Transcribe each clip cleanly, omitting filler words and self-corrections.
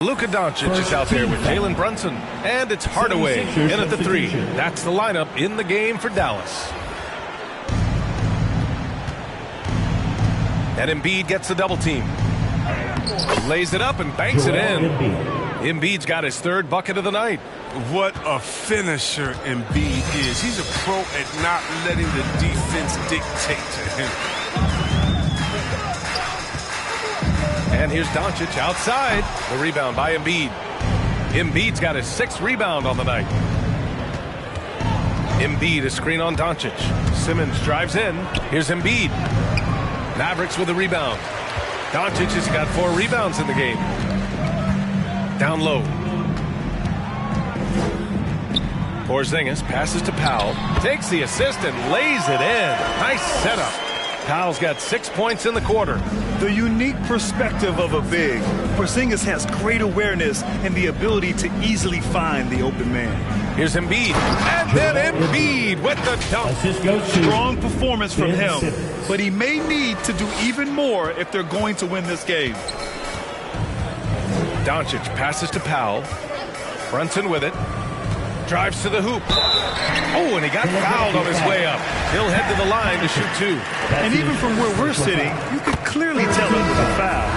Luka Doncic is out there with Jalen Brunson, and it's Hardaway in at the 3. That's the lineup in the game for Dallas. And Embiid gets the double team. He lays it up and banks it in. Embiid's got his 3rd bucket of the night. What a finisher Embiid is. He's a pro at not letting the defense dictate to him. And here's Doncic outside. The rebound by Embiid. Embiid's got his 6th rebound on the night. Embiid, a screen on Doncic. Simmons drives in. Here's Embiid. Mavericks with a rebound. Doncic has got 4 rebounds in the game. Down low. Porzingis passes to Powell. Takes the assist and lays it in. Nice setup. Powell's got 6 points in the quarter. The unique perspective of a big. Porzingis has great awareness and the ability to easily find the open man. Here's Embiid. And then Embiid with the dunk. Strong performance from him, but he may need to do even more if they're going to win this game. Doncic passes to Powell. Brunson with it. Drives to the hoop. Oh, and he got fouled on his way up. He'll head to the line to shoot 2. And even from where we're sitting, you can clearly tell it was a foul.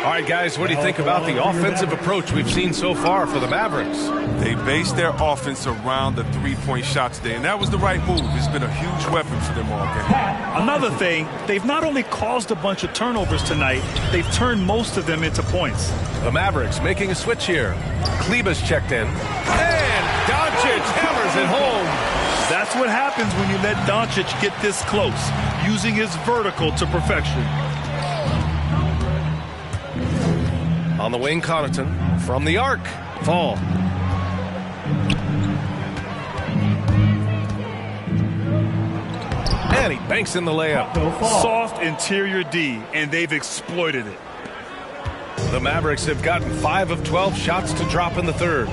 All right, guys, what do you think about the offensive approach we've seen so far for the Mavericks? They based their offense around the 3-point shot today, and that was the right move. It's been a huge weapon for them all game. Another thing, they've not only caused a bunch of turnovers tonight, they've turned most of them into points. The Mavericks making a switch here. Kleber's checked in. And Doncic hammers it home. That's what happens when you let Doncic get this close, using his vertical to perfection. On the wing, Connaughton from the arc. Fall. And he banks in the layup. Soft interior D, and they've exploited it. The Mavericks have gotten 5 of 12 shots to drop in the 3rd.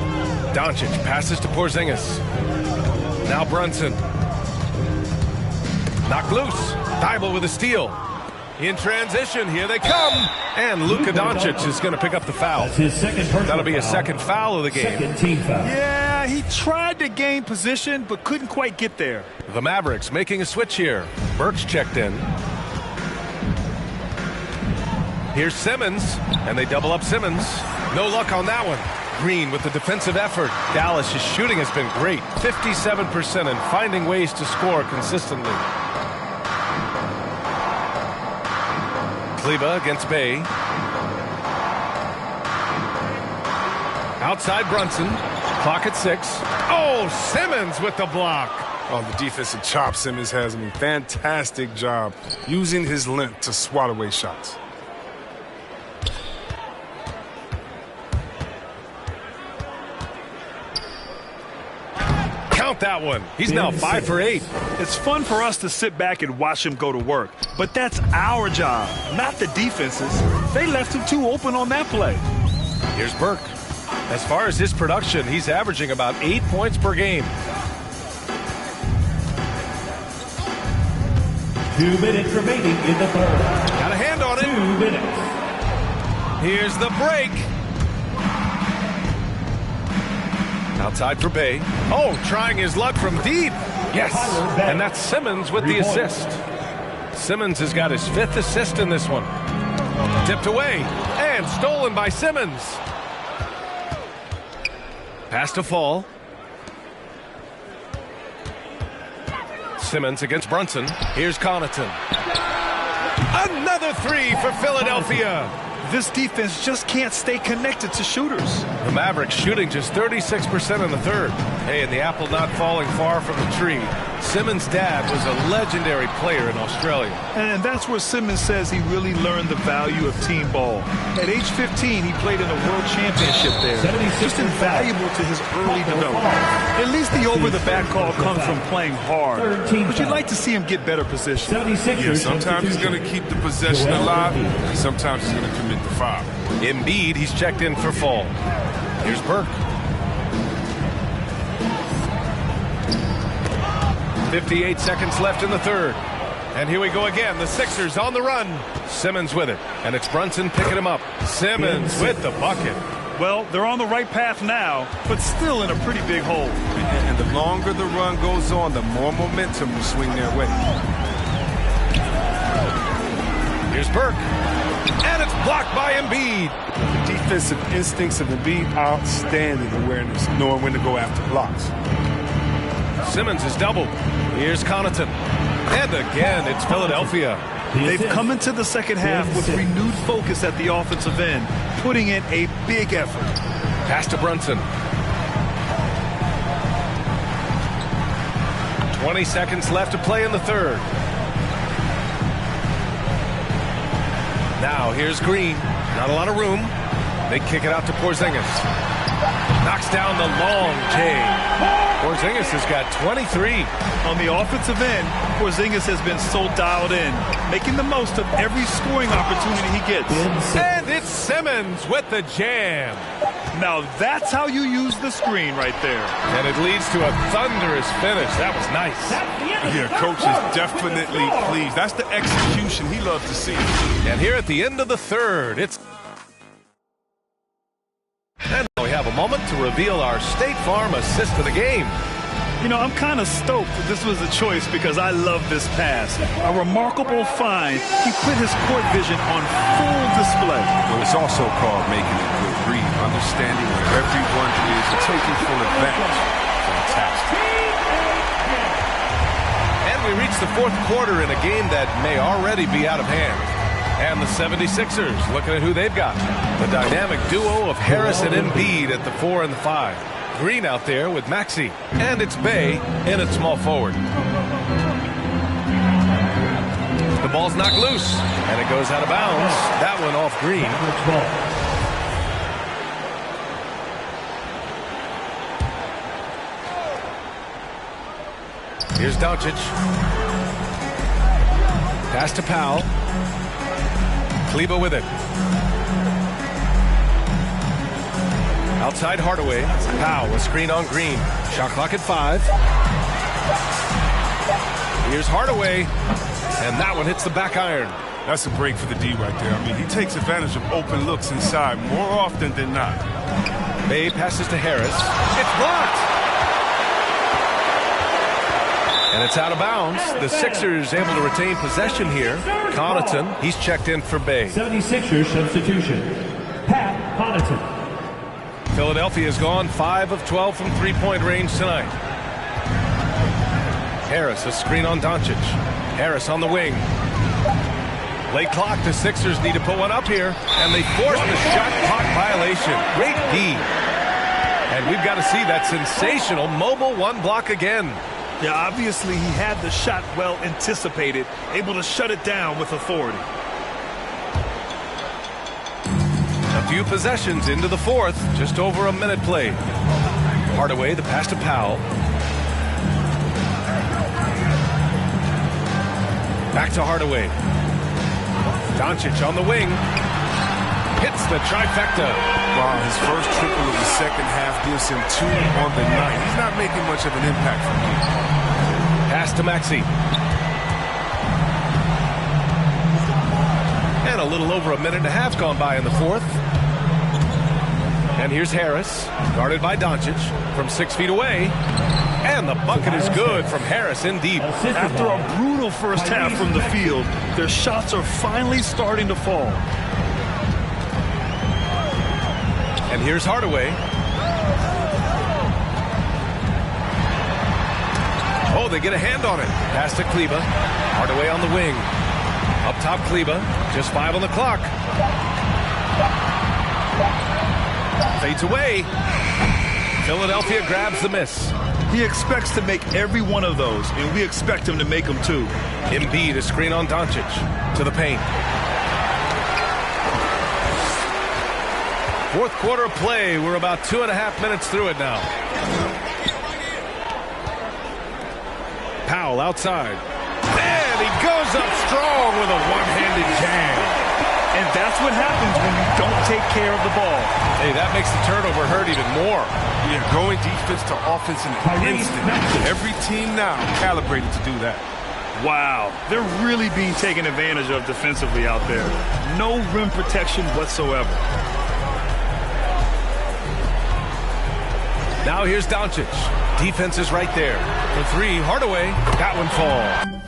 Doncic passes to Porzingis. Now Brunson. Knocked loose. Thibault with a steal. In transition, here they come. And Luka Doncic is going to pick up the foul. That'll be a 2nd foul of the game. Yeah, he tried to gain position, but couldn't quite get there. The Mavericks making a switch here. Burks checked in. Here's Simmons, and they double up Simmons. No luck on that one. Green with the defensive effort. Dallas' shooting has been great. 57% and finding ways to score consistently. Kleber against Bay. Outside Brunson. Clock at 6. Oh, Simmons with the block. Oh, the defensive chop Simmons has. I mean, fantastic job using his length to swat away shots. Count that one. He's now 5 for 8. It's fun for us to sit back and watch him go to work, but that's our job, not the defense's. They left him too open on that play. Here's Burke. As far as his production, he's averaging about 8 points per game. 2 minutes remaining in the 3rd. Got a hand on it. 2 minutes. Here's the break. Outside for Bay. Oh, trying his luck from deep. Yes, and that's Simmons with the assist. Simmons has got his 5th assist in this one. Tipped away and stolen by Simmons. Pass to Fall. Simmons against Brunson. Here's Connaughton. Another 3 for Philadelphia. This defense just can't stay connected to shooters. The Mavericks shooting just 36% in the 3rd. Hey, and the apple not falling far from the tree. Simmons' dad was a legendary player in Australia. And that's where Simmons says he really learned the value of team ball. At age 15, he played in a world championship there. Just invaluable to his early development. At least the over-the-back call comes from playing hard. But you'd like to see him get better position. Yeah, sometimes he's going to keep the possession alive, and sometimes he's going to commit the foul. Embiid, he's checked in for Fall. Here's Burke. 58 seconds left in the 3rd. And here we go again. The Sixers on the run. Simmons with it. And it's Brunson picking him up. Simmons with the bucket. Well, they're on the right path now, but still in a pretty big hole. And the longer the run goes on, the more momentum will swing their way. Here's Burke. And it's blocked by Embiid. The defensive instincts of Embiid, outstanding awareness, knowing when to go after blocks. Simmons is doubled. Here's Connaughton. And again, it's Philadelphia. They've come into the second half with renewed focus at the offensive end, putting in a big effort. Pass to Brunson. 20 seconds left to play in the third. Now here's Green. Not a lot of room. They kick it out to Porzingis. Knocks down the long J. Porzingis has got 23. On the offensive end, Porzingis has been so dialed in, making the most of every scoring opportunity he gets. And it's Simmons with the jam. Now that's how you use the screen right there. And it leads to a thunderous finish. That was nice. Yeah, coach is definitely pleased. That's the execution he loves to see. And here at the end of the third, it's... And we have a moment to reveal our State Farm assist of the game. You know, I'm kind of stoked that this was a choice because I love this pass. A remarkable find. He put his court vision on full display. Well, it's also called making a good read, understanding where everyone is and taking full advantage. Fantastic. And we reach the fourth quarter in a game that may already be out of hand. And the 76ers looking at who they've got. The dynamic duo of Harris and Embiid at the 4 and the 5. Green out there with Maxey. And it's Bay in at small forward. The ball's knocked loose. And it goes out of bounds. That one off Green. Here's Doncic. Pass to Powell. Kleber with it. Outside Hardaway. Powell, a screen on Green. Shot clock at 5. Here's Hardaway. And that one hits the back iron. That's a break for the D right there. I mean, he takes advantage of open looks inside more often than not. Bay passes to Harris. It's blocked. And it's out of bounds. The Sixers able to retain possession here. Connaughton, he's checked in for Bay. 76ers substitution. Pat Connaughton. Philadelphia's gone 5 of 12 from three-point range tonight. Harris, a screen on Doncic. Harris on the wing. Late clock, the Sixers need to put one up here, and they force the shot clock violation. Great D. And we've got to see that sensational mobile one block again. Yeah, obviously he had the shot well anticipated, able to shut it down with authority. A few possessions into the fourth, just over a minute played. Hardaway, the pass to Powell. Back to Hardaway. Doncic on the wing. Hits the trifecta. Wow, his first triple of the second half gives him 2 on the night. He's not making much of an impact from here. Pass to Maxey. And a little over a minute and a half gone by in the fourth. And here's Harris, guarded by Doncic from 6 feet away. And the bucket is good from Harris in deep. After a brutal first half from the field, their shots are finally starting to fall. And here's Hardaway. Oh, they get a hand on it. Pass to Kleber. Hardaway on the wing. Up top, Kleber. Just 5 on the clock. Fades away. Philadelphia grabs the miss. He expects to make every one of those, and we expect him to make them too. Embiid, a screen on Doncic. To the paint. Fourth quarter of play. We're about 2.5 minutes through it now. Powell outside. And he goes up strong with a one-handed jam. And that's what happens when you don't take care of the ball. Hey, that makes the turnover hurt even more. Yeah, going defense to offense in an instant. Every team now calibrated to do that. Wow, they're really being taken advantage of defensively out there. No rim protection whatsoever. Now here's Doncic. Defense is right there. For three, Hardaway. That one falls.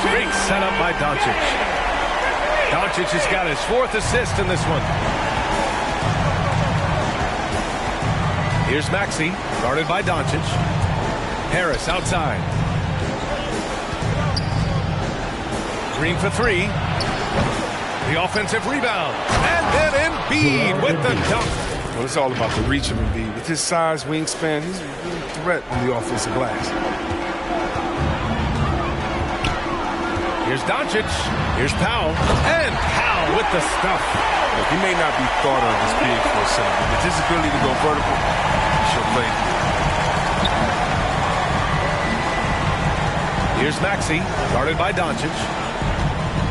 Great setup by Doncic. Doncic has got his 4th assist in this one. Here's Maxey, guarded by Doncic. Harris outside. Green for three. The offensive rebound. And then Embiid with the dunk. Well, it's all about the reach of Embiid. With his size, wingspan, he's a real threat on the offensive glass. Here's Doncic. Here's Powell. And Powell with the stuff. Look, he may not be thought of as big for a center, but with his ability to go vertical, he should play. Here's Maxey, guarded by Doncic.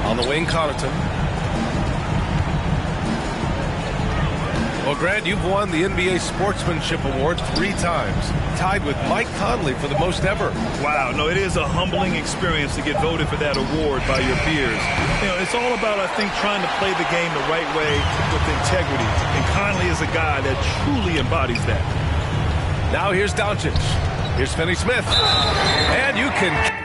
On the wing, Connaughton. Well, Grant, you've won the NBA Sportsmanship Award 3 times, tied with Mike Conley for the most ever. Wow, no, it is a humbling experience to get voted for that award by your peers. You know, it's all about, I think, trying to play the game the right way with integrity. And Conley is a guy that truly embodies that. Now here's Doncic. Here's Finney-Smith. And you can...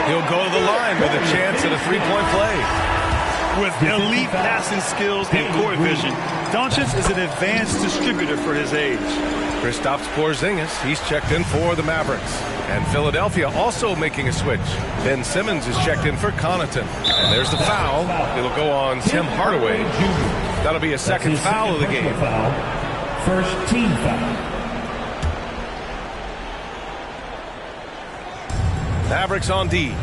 He'll go to the line with a chance at a three-point play. With elite passing skills and court vision, Doncic is an advanced distributor for his age. Kristaps Porzingis, he's checked in for the Mavericks. And Philadelphia also making a switch. Ben Simmons is checked in for Connaughton. And there's the foul. It'll go on Tim Hardaway. That'll be a second foul of the game. First team foul. Mavericks on D.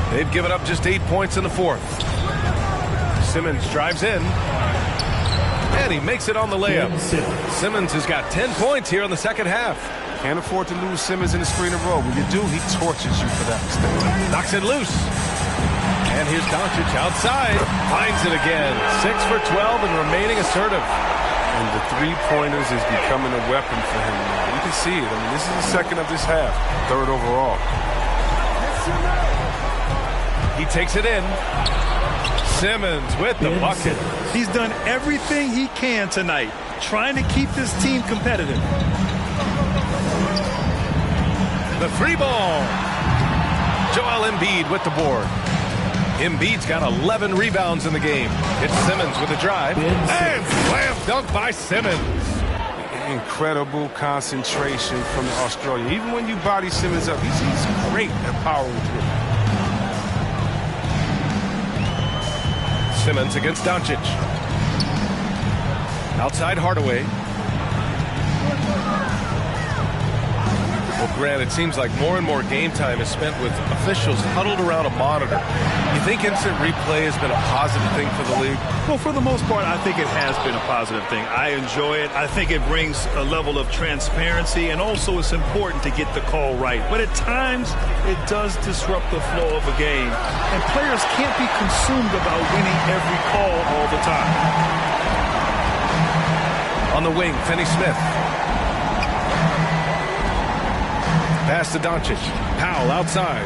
They've given up just 8 points in the 4th. Simmons drives in. And he makes it on the layup. Simmons has got 10 points here in the second half. Can't afford to lose Simmons in the screen and roll. When you do, he tortures you for that mistake. Knocks it loose. And here's Doncic outside. Finds it again. 6 for 12 and remaining assertive. And the three-pointers is becoming a weapon for him now. You can see it. I mean, this is the second of this half. 3rd overall. He takes it in. Simmons with the bucket. He's done everything he can tonight, trying to keep this team competitive. The three ball. Joel Embiid with the board. Embiid's got 11 rebounds in the game. It's Simmons with a drive. And slam dunk by Simmons. Incredible concentration from the Australian. Even when you body Simmons up, he's great at powering through. Simmons against Doncic. Outside Hardaway. Well, Grant, it seems like more and more game time is spent with officials huddled around a monitor. You think instant replay has been a positive thing for the league? Well, for the most part, I think it has been a positive thing. I enjoy it. I think it brings a level of transparency, and also it's important to get the call right. But at times, it does disrupt the flow of a game, and players can't be consumed about winning every call all the time. On the wing, Finney-Smith. Pass to Doncic. Powell outside.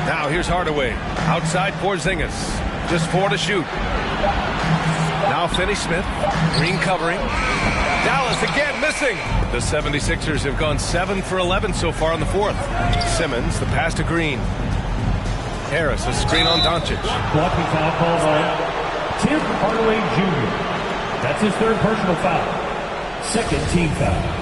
Now here's Hardaway. Outside Porzingis. Just 4 to shoot. Now Finney-Smith. Green covering. Dallas again missing. The 76ers have gone 7 for 11 so far in the 4th. Simmons, the pass to Green. Harris, a screen on Doncic. Blocking foul called on Tim Hardaway Jr. That's his 3rd personal foul. Second team foul.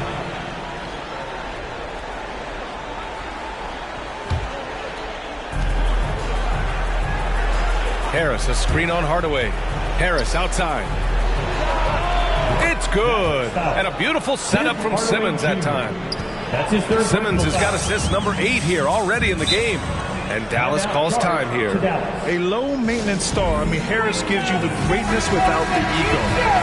Harris, a screen on Hardaway. Harris outside. It's good. And a beautiful setup from Simmons that time. That's his 3rd. Simmons has got assist number 8 here already in the game. And Dallas calls time here. A low-maintenance star. I mean, Harris gives you the greatness without the ego.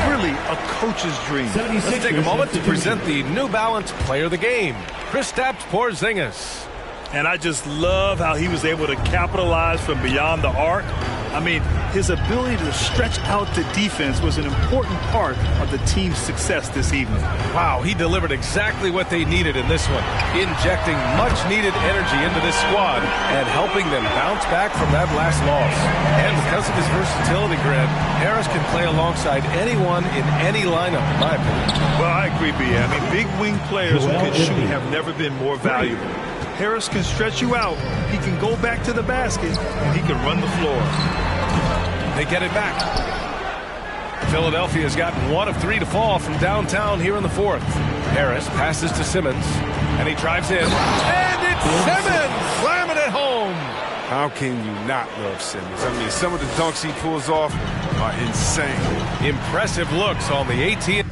Really, a coach's dream. Let's take a moment to present the New Balance Player of the Game, Kristaps Porzingis. And I just love how he was able to capitalize from beyond the arc. I mean, his ability to stretch out the defense was an important part of the team's success this evening. Wow, he delivered exactly what they needed in this one, injecting much-needed energy into this squad and helping them bounce back from that last loss. And because of his versatility, Grant, Harris can play alongside anyone in any lineup, in my opinion. Well, I agree, B.A. I mean, big wing players who can shoot have never been more valuable. Harris can stretch you out, he can go back to the basket, and he can run the floor. They get it back. Philadelphia's gotten 1 of 3 to fall from downtown here in the fourth. Harris passes to Simmons, and he drives in. And it's Simmons slamming it home. How can you not love Simmons? I mean, some of the dunks he pulls off are insane. Impressive looks on the 18.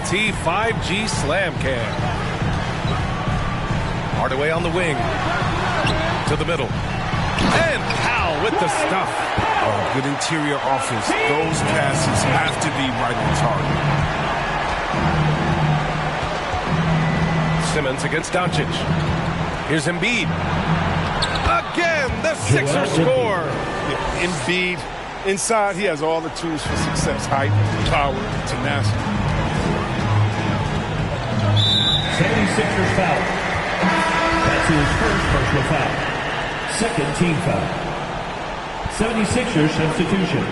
T5G slam cam. Hardaway on the wing. To the middle. And Powell with the stuff. Oh, good interior offense. Those passes have to be right on target. Simmons against Doncic. Here's Embiid. Again, the Sixers score. Yeah, Embiid. Inside, he has all the tools for success. Height, power, tenacity. 76ers foul. That's his first personal foul. Second team foul. 76ers substitution.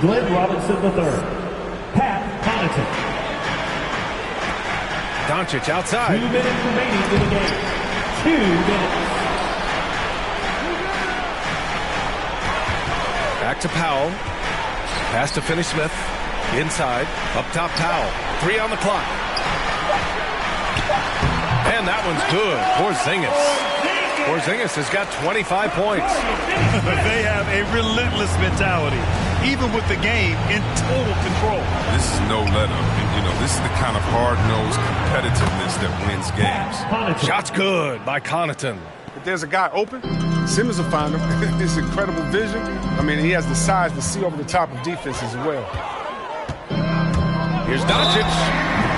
Glenn Robinson III. Pat Connaughton. Doncic outside. 2 minutes remaining in the game. 2 minutes. Back to Powell. Pass to Finney-Smith. Inside. Up top Powell. 3 on the clock. And that one's good. Porzingis has got 25 points. They have a relentless mentality, even with the game in total control. This is no let-up. You know, this is the kind of hard-nosed competitiveness that wins games. Shot's good by Connaughton. If there's a guy open, Simmons will find him. His incredible vision. I mean, he has the size to see over the top of defense as well. Here's Doncic.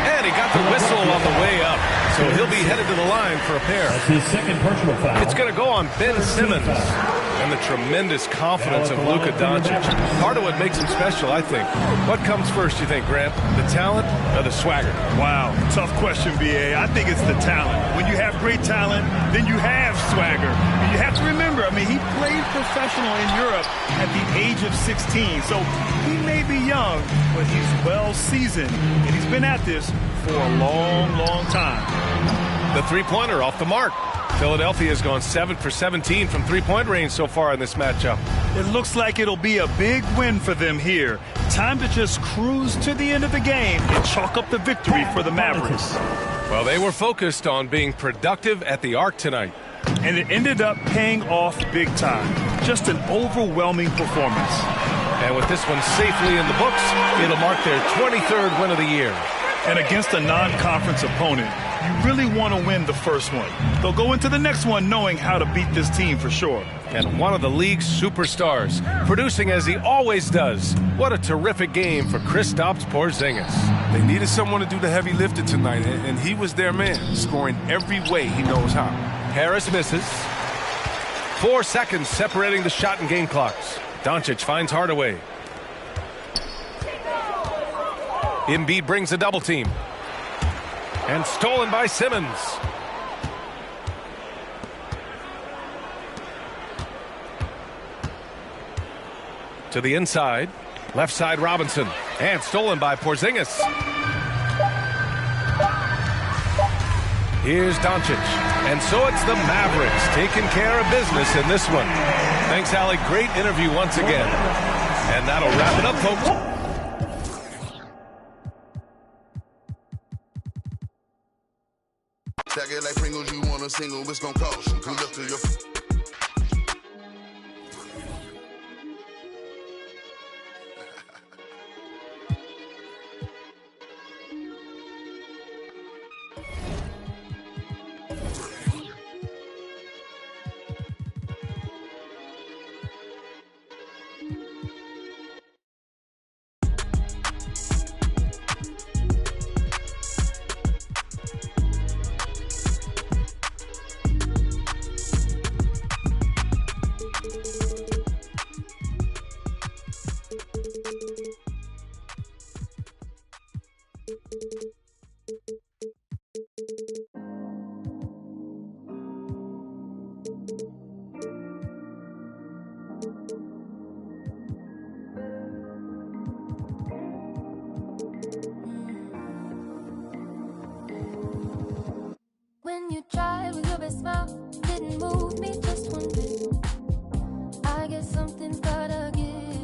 And he got the whistle on the way up. So he'll be headed to the line for a pair. That's his second personal foul. It's going to go on Ben Simmons. And the tremendous confidence of Luka Doncic. Part of what makes him special, I think. What comes first, you think, Grant? The talent or the swagger? Wow, tough question, B.A. I think it's the talent. When you have great talent, then you have swagger. And you have to remember, I mean, he played professional in Europe at the age of 16. So he may be young, but he's well seasoned. And he's been at this for a long, long time. The three-pointer off the mark. Philadelphia has gone 7 for 17 from three-point range so far in this matchup. It looks like it'll be a big win for them here. Time to just cruise to the end of the game and chalk up the victory for the Mavericks. Well, they were focused on being productive at the arc tonight. And it ended up paying off big time. Just an overwhelming performance. And with this one safely in the books, it'll mark their 23rd win of the year. And against a non-conference opponent, you really want to win the first one. They'll go into the next one knowing how to beat this team for sure. And one of the league's superstars, producing as he always does. What a terrific game for Kristaps Porzingis. They needed someone to do the heavy lifting tonight, and he was their man, scoring every way he knows how. Harris misses. 4 seconds separating the shot and game clocks. Doncic finds Hardaway. Embiid brings a double team. And stolen by Simmons. To the inside. Left side Robinson. And stolen by Porzingis. Here's Doncic. And so it's the Mavericks taking care of business in this one. Thanks, Allie. Great interview once again. And that'll wrap it up, folks. Stack it like Pringles, you want a single, it's gonna cost you. Good luck to your... When you tried with your best smile, didn't move me just one bit. I guess something's gotta give.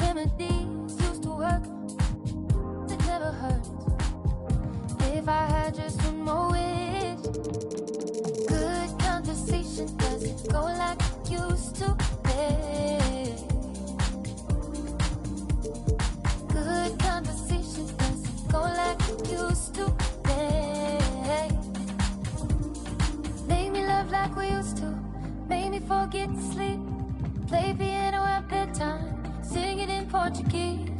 Remedies used to work, it never hurts. If I had just one more wish, good conversation doesn't go like it used to be. Good conversation doesn't go like it used to be. Like we used to, made me forget to sleep. Play piano at bedtime, sing it in Portuguese.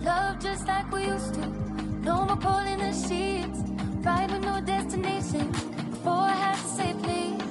Love just like we used to, no more pulling the sheets. Ride with no destination, before I had to say please.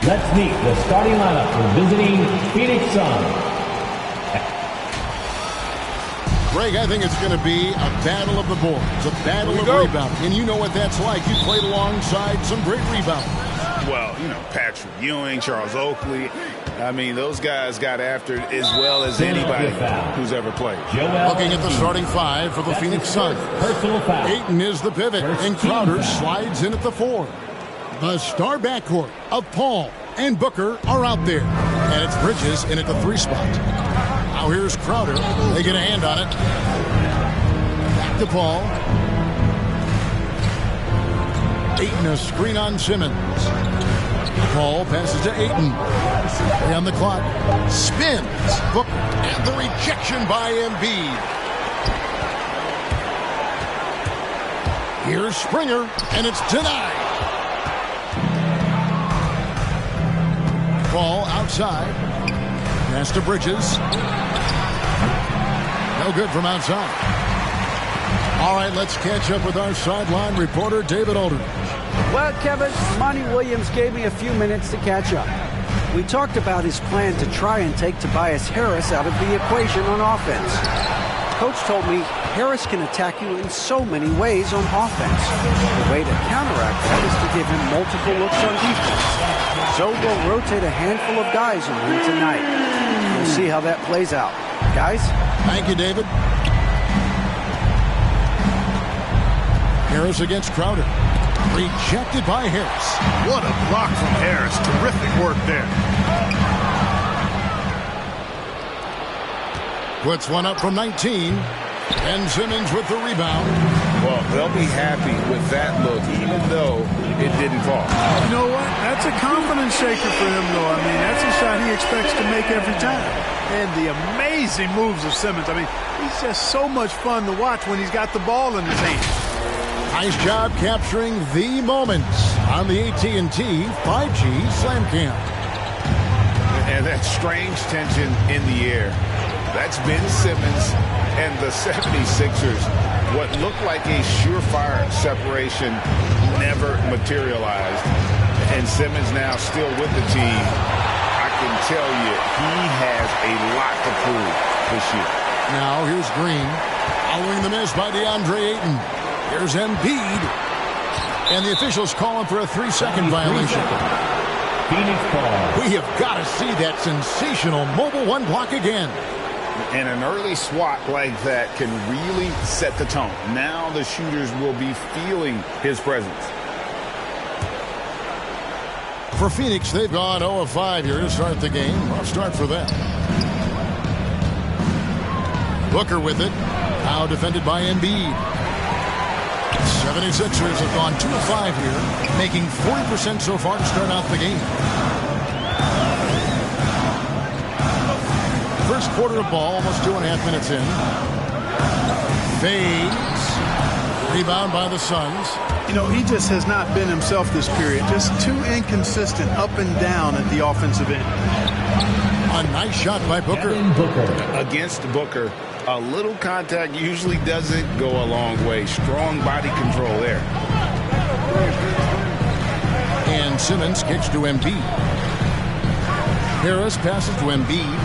Let's meet the starting lineup for visiting Phoenix Suns. Greg, I think it's going to be a battle of the boards, a battle of rebound. And you know what that's like. You played alongside some great rebounders. Well, you know, Patrick Ewing, Charles Oakley. I mean, those guys got after it as well as anybody who's ever played. Looking at the starting five for the Phoenix Suns. Ayton is the pivot, and Crowder slides in at the 4. The star backcourt of Paul and Booker are out there. And it's Bridges in at the 3 spot. Now here's Crowder. They get a hand on it. Back to Paul. Ayton a screen on Simmons. Paul passes to Ayton. Play on the clock. Spins. Booker. And the rejection by Embiid. Here's Springer. And it's denied. Ball outside. Pass to Bridges. No good from outside. All right, let's catch up with our sideline reporter, David Aldridge. Well, Kevin, Monty Williams gave me a few minutes to catch up. We talked about his plan to try and take Tobias Harris out of the equation on offense. Coach told me Harris can attack you in so many ways on offense. The way to counteract that is to give him multiple looks on defense. So we'll rotate a handful of guys on him tonight. We'll see how that plays out. Guys? Thank you, David. Harris against Crowder. Rejected by Harris. What a block from Harris. Terrific work there. Puts one up from 19. And Simmons with the rebound. Well, they'll be happy with that look, even though it didn't fall. You know what? That's a confidence shaker for him, though. I mean, that's a shot he expects to make every time. And the amazing moves of Simmons. I mean, he's just so much fun to watch when he's got the ball in his hand. Nice job capturing the moments on the AT&T 5G Slam Cam. And that strange tension in the air. That's Ben Simmons and the 76ers. What looked like a surefire separation never materialized. And Simmons now still with the team. I can tell you he has a lot to prove this year. Now here's Green. Following the miss by DeAndre Ayton. Here's Embiid. And the officials calling for a 3-second violation. Phoenix ball. We have got to see that sensational mobile one block again. And an early swat like that can really set the tone. Now the shooters will be feeling his presence. For Phoenix, they've gone 0 of 5 here to start the game. Rough start for them. Booker with it. Now defended by Embiid. 76ers have gone 2 of 5 here, making 40% so far to start out the game. First quarter of ball, almost 2.5 minutes in. Fades. Rebound by the Suns. You know, he just has not been himself this period. Just too inconsistent up and down at the offensive end. A nice shot by Booker. Against Booker, a little contact usually doesn't go a long way. Strong body control there. And Simmons kicks to Embiid. Harris passes to Embiid.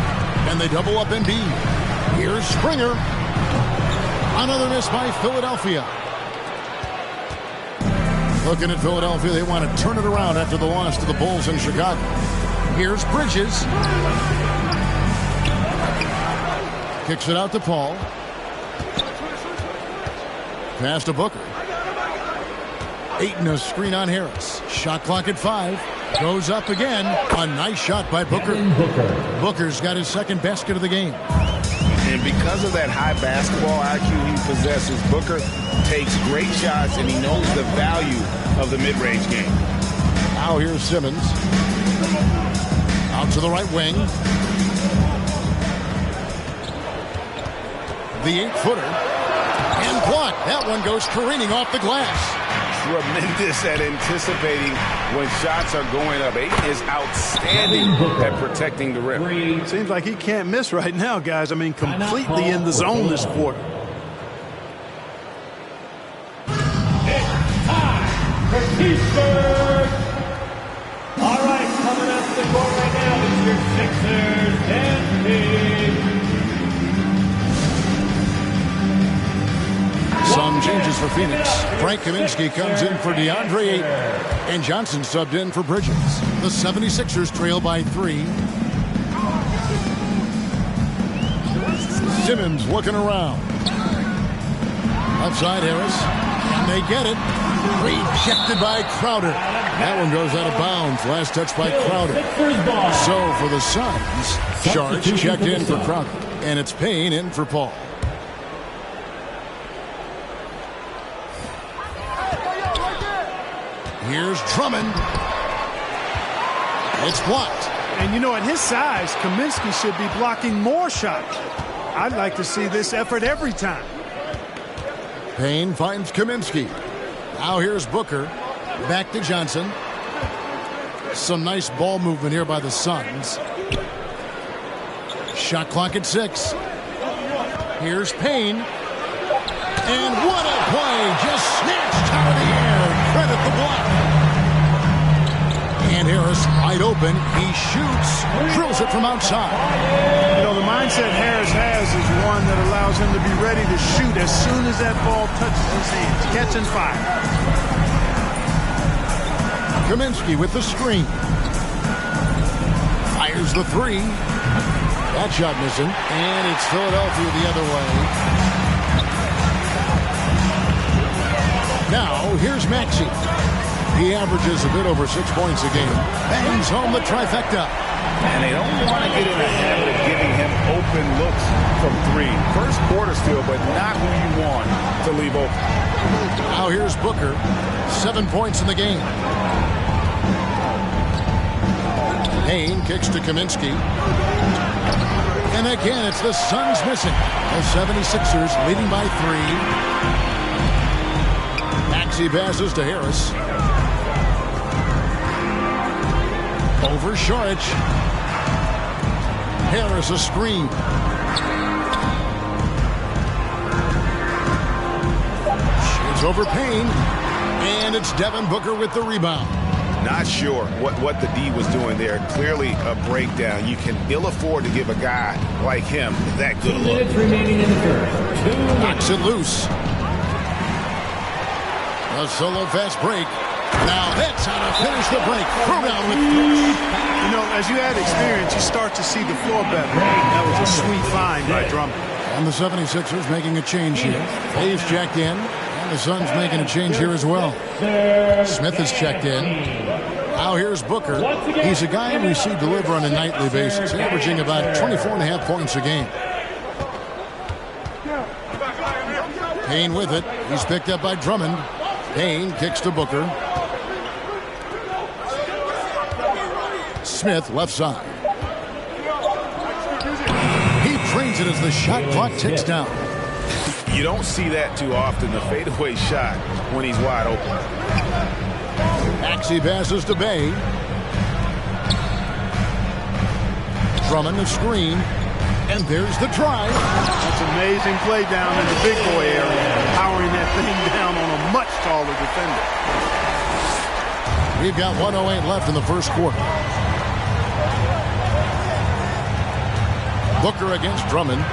And they double up Embiid. Here's Springer. Another miss by Philadelphia. Looking at Philadelphia, they want to turn it around after the loss to the Bulls in Chicago. Here's Bridges. Kicks it out to Paul. Pass to Booker. Ayton, a screen on Harris. Shot clock at 5. Goes up again. A nice shot by Booker. Booker's got his second basket of the game. And because of that high basketball IQ he possesses, Booker takes great shots, and he knows the value of the mid-range game. Now here's Simmons. Out to the right wing. The 8-footer. And blocked. That one goes careening off the glass. Tremendous at anticipating when shots are going up. Ayton is outstanding at protecting the rim. Seems like he can't miss right now, guys. I mean, completely in the zone this quarter. It's time for Pittsburgh. All right, coming up to the court right now is your Sixers and Kings. Some changes for Phoenix. Frank Kaminsky comes in for DeAndre Ayton. And Johnson subbed in for Bridges. The 76ers trail by 3. Simmons looking around. Left side Harris. And they get it. Rejected by Crowder. That one goes out of bounds. Last touch by Crowder. So for the Suns, Sharks checked in for Crowder. And it's Payne in for Paul. Here's Drummond. It's blocked. And you know, at his size, Kaminsky should be blocking more shots. I'd like to see this effort every time. Payne finds Kaminsky. Now here's Booker. Back to Johnson. Some nice ball movement here by the Suns. Shot clock at 6. Here's Payne. And what a play! Just snatched out of the air. Credit the block. And Harris wide open. He shoots. Drills it from outside. You know, the mindset Harris has is one that allows him to be ready to shoot as soon as that ball touches his hands. Catch and fire. Kaminsky with the screen. Fires the 3. That shot missing. And it's Philadelphia the other way. Now, here's Maxey. He averages a bit over 6 points a game. Bangs home the trifecta. And they don't want to get in the habit of giving him open looks from 3. First quarter still, but not who you want to leave open. Now here's Booker. 7 points in the game. Payne kicks to Kaminsky. And again, it's the Suns missing. The 76ers leading by 3. Maxey passes to Harris. Over Saric. Harris a screen. It's over Payne. And it's Devin Booker with the rebound. Not sure what the D was doing there. Clearly a breakdown. You can ill afford to give a guy like him that good a look. 2 minutes remaining in the first. Knocks it loose. A solo fast break. Now that's how to finish the break. Throw down with 3. You know, as you add experience, you start to see the floor better. That was a sweet find by Drummond. And the 76ers making a change here. Hayes checked in. And the Suns making a change here as well. Smith has checked in. Now here's Booker. He's a guy we see deliver on a nightly basis, averaging about 24.5 points a game. Payne with it. He's picked up by Drummond. Payne kicks to Booker. Smith left side. He drains it as the shot clock ticks down. You don't see that too often, the fadeaway shot when he's wide open. Maxey passes to Bay. Drummond the screen. And there's the try. That's amazing play down in the big boy area. Powering that thing down on a much taller defender. We've got 1:08 left in the first quarter. Booker against Drummond.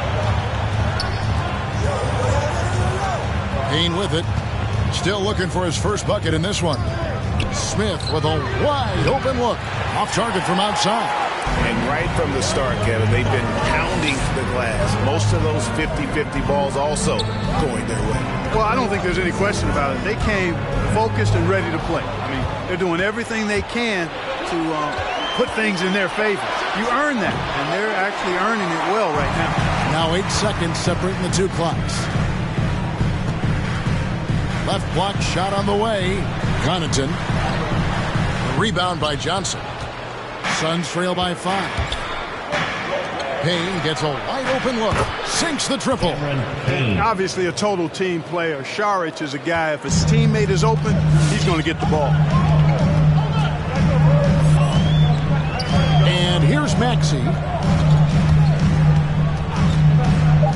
Payne with it. Still looking for his first bucket in this one. Smith with a wide open look. Off target from outside. And right from the start, Kevin, they've been pounding the glass. Most of those 50-50 balls also going their way. Well, I don't think there's any question about it. They came focused and ready to play. I mean, they're doing everything they can to put things in their favor. You earn that, and they're actually earning it well right now. Now 8 seconds separating the two clocks. Left block shot on the way. Connaughton. Rebound by Johnson. Suns trail by 5. Payne gets a wide open look. Sinks the triple. Obviously a total team player. Šarić is a guy, if his teammate is open, he's going to get the ball. And here's Maxey.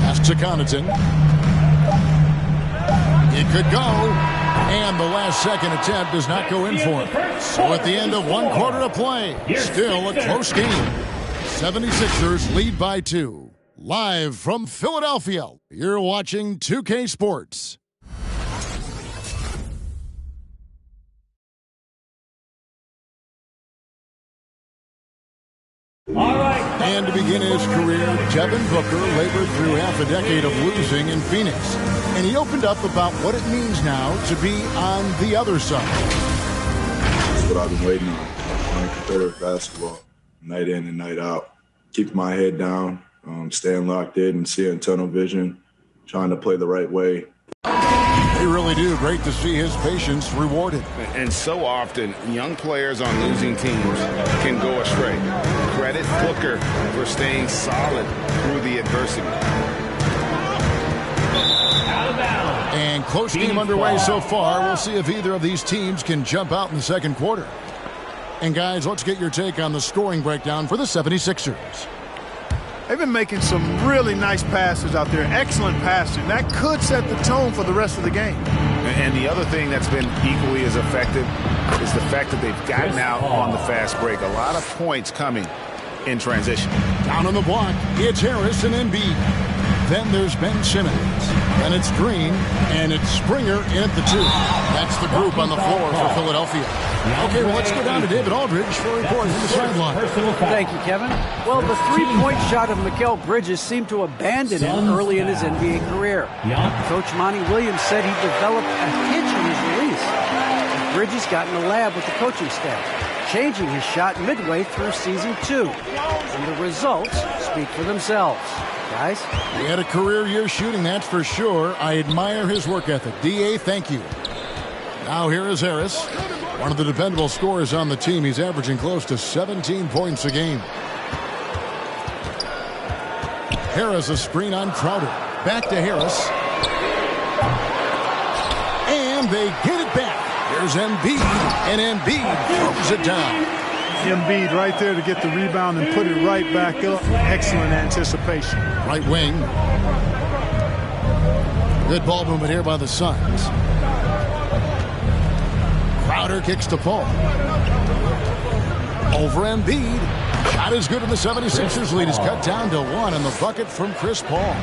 Pass to Connaughton. It could go. And the last second attempt does not go in for him. So at the end of 1 quarter of play, still a close game. 76ers lead by 2. Live from Philadelphia, you're watching 2K Sports. And to begin his career, Devin Booker labored through half a decade of losing in Phoenix. And he opened up about what it means now to be on the other side. That's what I've been waiting on. Playing competitive basketball, night in and night out. Keeping my head down, staying locked in and seeing tunnel vision, trying to play the right way. They really do. Great to see his patience rewarded. And so often, young players on losing teams can go astray. Credit Booker for staying solid through the adversity. And close game underway so far. We'll see if either of these teams can jump out in the second quarter. And guys, let's get your take on the scoring breakdown for the 76ers. They've been making some really nice passes out there. Excellent passing. That could set the tone for the rest of the game. And the other thing that's been equally as effective is the fact that they've gotten out on the fast break. A lot of points coming in transition. Down on the block, it's Harris and Embiid. Then there's Ben Simmons. And it's Green. And it's Springer in at the 2. That's the group on the floor for Philadelphia. Okay, well, let's go down to David Aldridge for a report from the sideline. Thank you, Kevin. Well, the three-point shot of Mikal Bridges seemed to abandon it early in his NBA career. Coach Monty Williams said he developed a hitch in his release. Bridges got in the lab with the coaching staff, changing his shot midway through season 2. And the results speak for themselves. Guys? He had a career year shooting, that's for sure. I admire his work ethic. D.A., thank you. Now here is Harris. One of the dependable scorers on the team. He's averaging close to 17 points a game. Harris, a screen on Crowder. Back to Harris. And they get it back. Here's Embiid. And Embiid throws it down. Embiid right there to get the rebound and put it right back up. Excellent anticipation. Right wing. Good ball movement here by the Suns. Crowder kicks to Paul. Over Embiid. Shot is good, and the 76ers lead is cut down to 1 on the bucket from Chris Paul.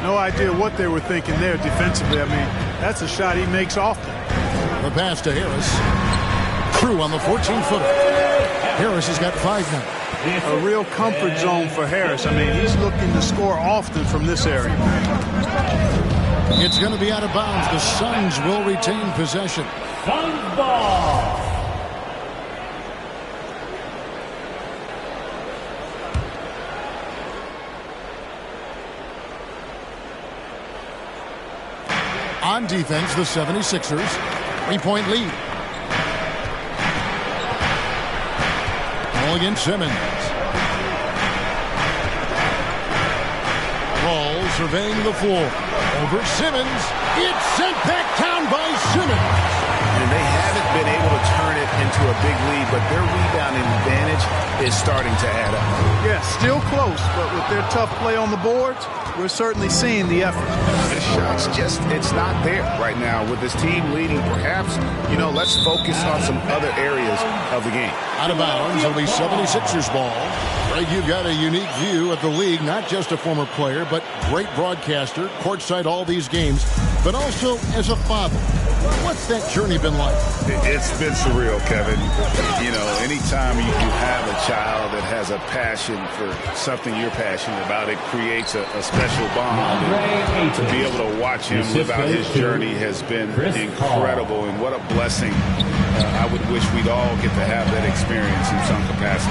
No idea what they were thinking there defensively. I mean, that's a shot he makes often. The pass to Harris. True on the 14-footer. Harris has got 5 now. A real comfort zone for Harris. I mean, he's looking to score often from this area. It's going to be out of bounds. The Suns will retain possession. Suns ball. On defense, the 76ers. 3-point lead. Ball against Simmons. Ball surveying the floor. Over Simmons. It's sent back down by Simmons. And they haven't been able to turn it into a big lead, but their rebounding advantage is starting to add up. Yeah, still close, but with their tough play on the boards, we're certainly seeing the effort. The shots it's not there right now. With this team leading, perhaps, let's focus on some other areas of the game. Out of bounds, it'll be 76ers ball. Greg, you've got a unique view of the league, not just a former player, but great broadcaster, courtside all these games, but also as a father. What's that journey been like? It's been surreal, Kevin. Anytime you have a child that has a passion for something you're passionate about, it creates a special bond. And to be able to watch him live out his journey has been incredible, and what a blessing. I would wish we'd all get to have that experience in some capacity.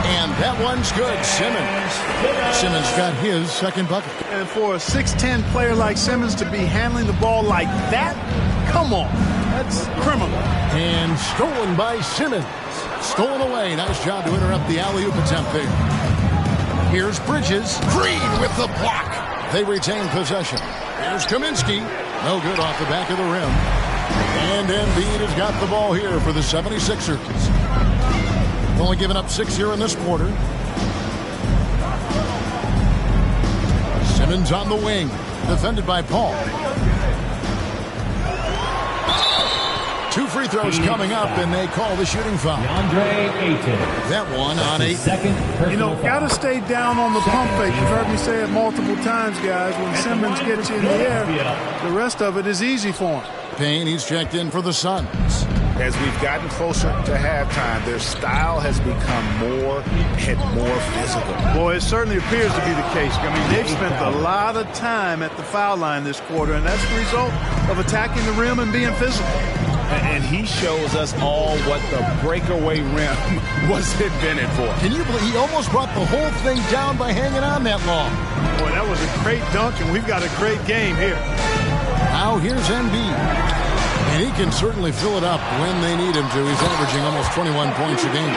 And that one's good. Simmons got his second bucket. And for a 6'10 player like Simmons to be handling the ball like that, come on. That's criminal. And stolen by Simmons. Stolen away. Nice job to interrupt the alley-oop attempt there. Here's Bridges. Green with the block. They retain possession. Here's Kaminsky. No good off the back of the rim. And Embiid has got the ball here for the 76ers. Only given up 6 here in this quarter. Simmons on the wing. Defended by Paul. 2 free throws coming up, and they call the shooting foul. That one on 8. Got to stay down on the pump fake. You've heard me say it multiple times, guys. When Simmons gets you in the air, the rest of it is easy for him. Payne, he's checked in for the Suns. As we've gotten closer to halftime, their style has become more and more physical. Boy, it certainly appears to be the case. I mean, they've spent a lot of time at the foul line this quarter, and that's the result of attacking the rim and being physical. And he shows us all what the breakaway rim was invented for. Can you believe he almost brought the whole thing down by hanging on that long? Boy, that was a great dunk, and we've got a great game here. Now here's Embiid. And he can certainly fill it up when they need him to. He's averaging almost 21 points a game.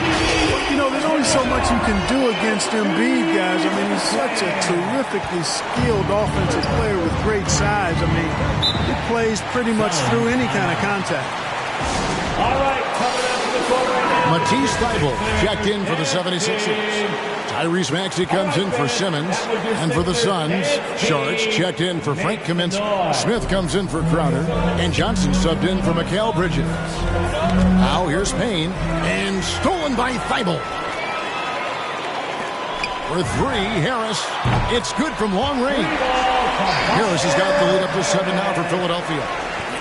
There's only so much you can do against Embiid, guys. I mean, he's such a terrifically skilled offensive player with great size. I mean, he plays pretty much through any kind of contact. All right, coming up to the court right now. Matisse Thybulle checked in for the 76ers. Tyrese Maxey comes in for Simmons. And for the Suns, Sharch checked in for Frank Kaminsky. Smith comes in for Crowder. And Johnson subbed in for Mikal Bridges. Now here's Payne. And stolen by Thybulle. For 3, Harris. It's good from long range. Harris has got the lead up to 7 now for Philadelphia.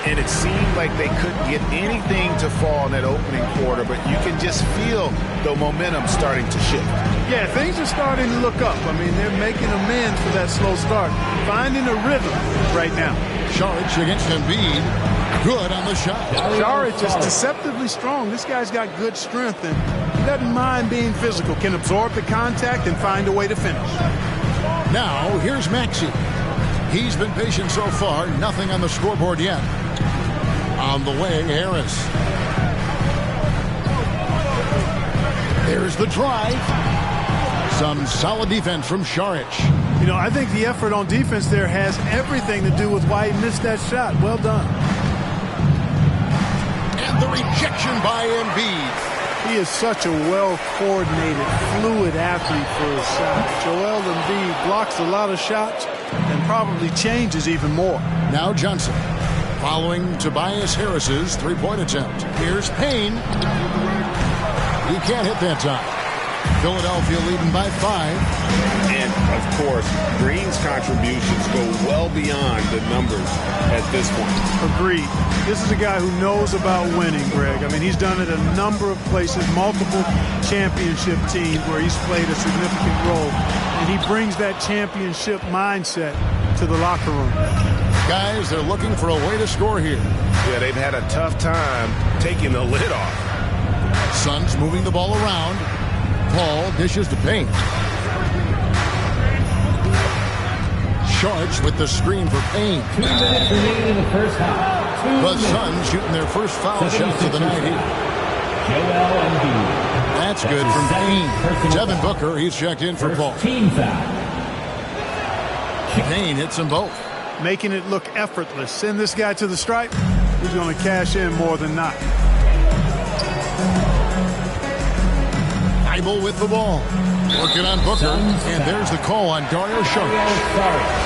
And it seemed like they couldn't get anything to fall in that opening quarter, but you can just feel the momentum starting to shift. Yeah, things are starting to look up. I mean, they're making amends for that slow start. Finding a rhythm right now. Saric against Embiid. Good on the shot. Saric is deceptively strong. This guy's got good strength and he doesn't mind being physical. Can absorb the contact and find a way to finish. Now, here's Maxey. He's been patient so far. Nothing on the scoreboard yet. On the wing, Harris. There's the drive. Some solid defense from Saric. I think the effort on defense there has everything to do with why he missed that shot. Well done. And the rejection by Embiid. He is such a well-coordinated, fluid athlete for his shot. Joel Embiid blocks a lot of shots and probably changes even more. Now Johnson. Following Tobias Harris's 3-point attempt. Here's Payne. He can't hit that time. Philadelphia leading by 5. And, of course, Green's contributions go well beyond the numbers at this point. Agreed. This is a guy who knows about winning, Greg. I mean, he's done it a number of places, multiple championship teams where he's played a significant role. And he brings that championship mindset to the locker room. Guys, they're looking for a way to score here. Yeah, they've had a tough time taking the lid off. Suns moving the ball around. Paul dishes to Payne. Sharks with the screen for Payne. 2 minutes remaining in the first half. The Suns shooting their first foul shots of the night here. Joel Embiid. That's good from Payne. Devin Booker, he's checked in for Paul. Team foul. Payne hits them both. Making it look effortless. Send this guy to the stripe. He's going to cash in more than not. Thibault with the ball. Working on Booker. And there's the call on Dario Saric.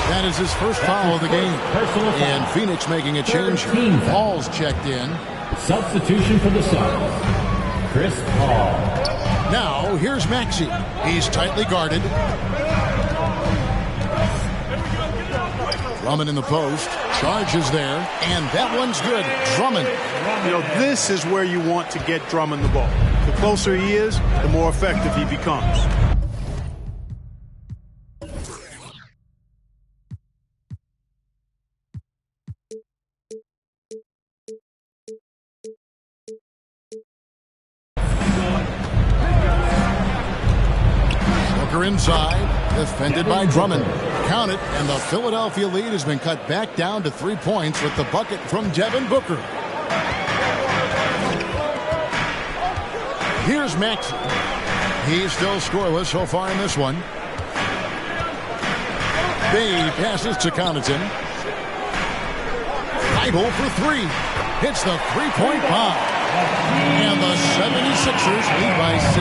That is his first foul of the game. And Phoenix making a change. Paul's checked in. Substitution for the Suns. Chris Paul. Now, here's Maxey. He's tightly guarded. Drummond in the post. Charges there. And that one's good. Drummond. You know, this is where you want to get Drummond the ball. The closer he is, the more effective he becomes. Booker inside. Defended by Drummond. Count it, and the Philadelphia lead has been cut back down to 3 points with the bucket from Devin Booker. Here's Maxey. He's still scoreless so far in this one. Bay passes to Connaughton. Thibault for 3. Hits the three-point bomb. And the 76ers lead by 6.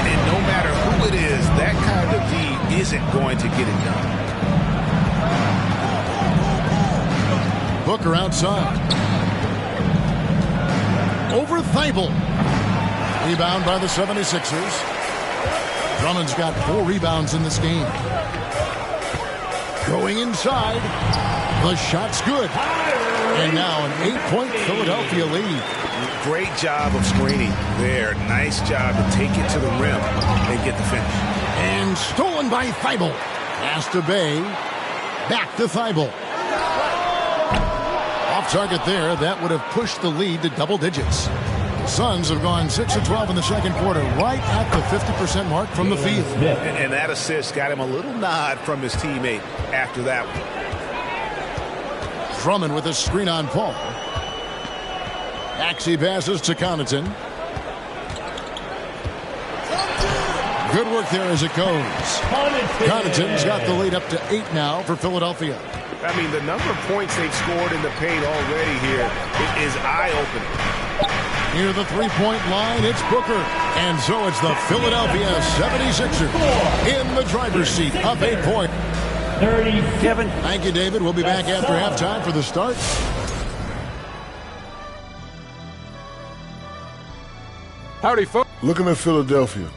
And no matter who it is, that kind of lead isn't going to get it done. Booker outside. Over Thibault. Rebound by the 76ers. Drummond's got 4 rebounds in this game. Going inside. The shot's good. And now an 8-point Philadelphia lead. Great job of screening there. Nice job to take it to the rim and get the finish. And stolen by Thibault. Pass to Bay. Back to Thibault. Off target there. That would have pushed the lead to double digits. Suns have gone 6 of 12 in the second quarter, right at the 50% mark from the field. And that assist got him a little nod from his teammate after that one. Drummond with a screen on Paul. Maxey passes to Connaughton. Good work there as it goes. Connaughton's got the lead up to 8 now for Philadelphia. I mean, the number of points they've scored in the paint already here is eye-opening. Near the three-point line, it's Booker. And so it's the Philadelphia 76ers in the driver's seat, up 8 points. 30. Kevin. Thank you, David. We'll be back after halftime for the start. Howdy, folks. Looking at Philadelphia,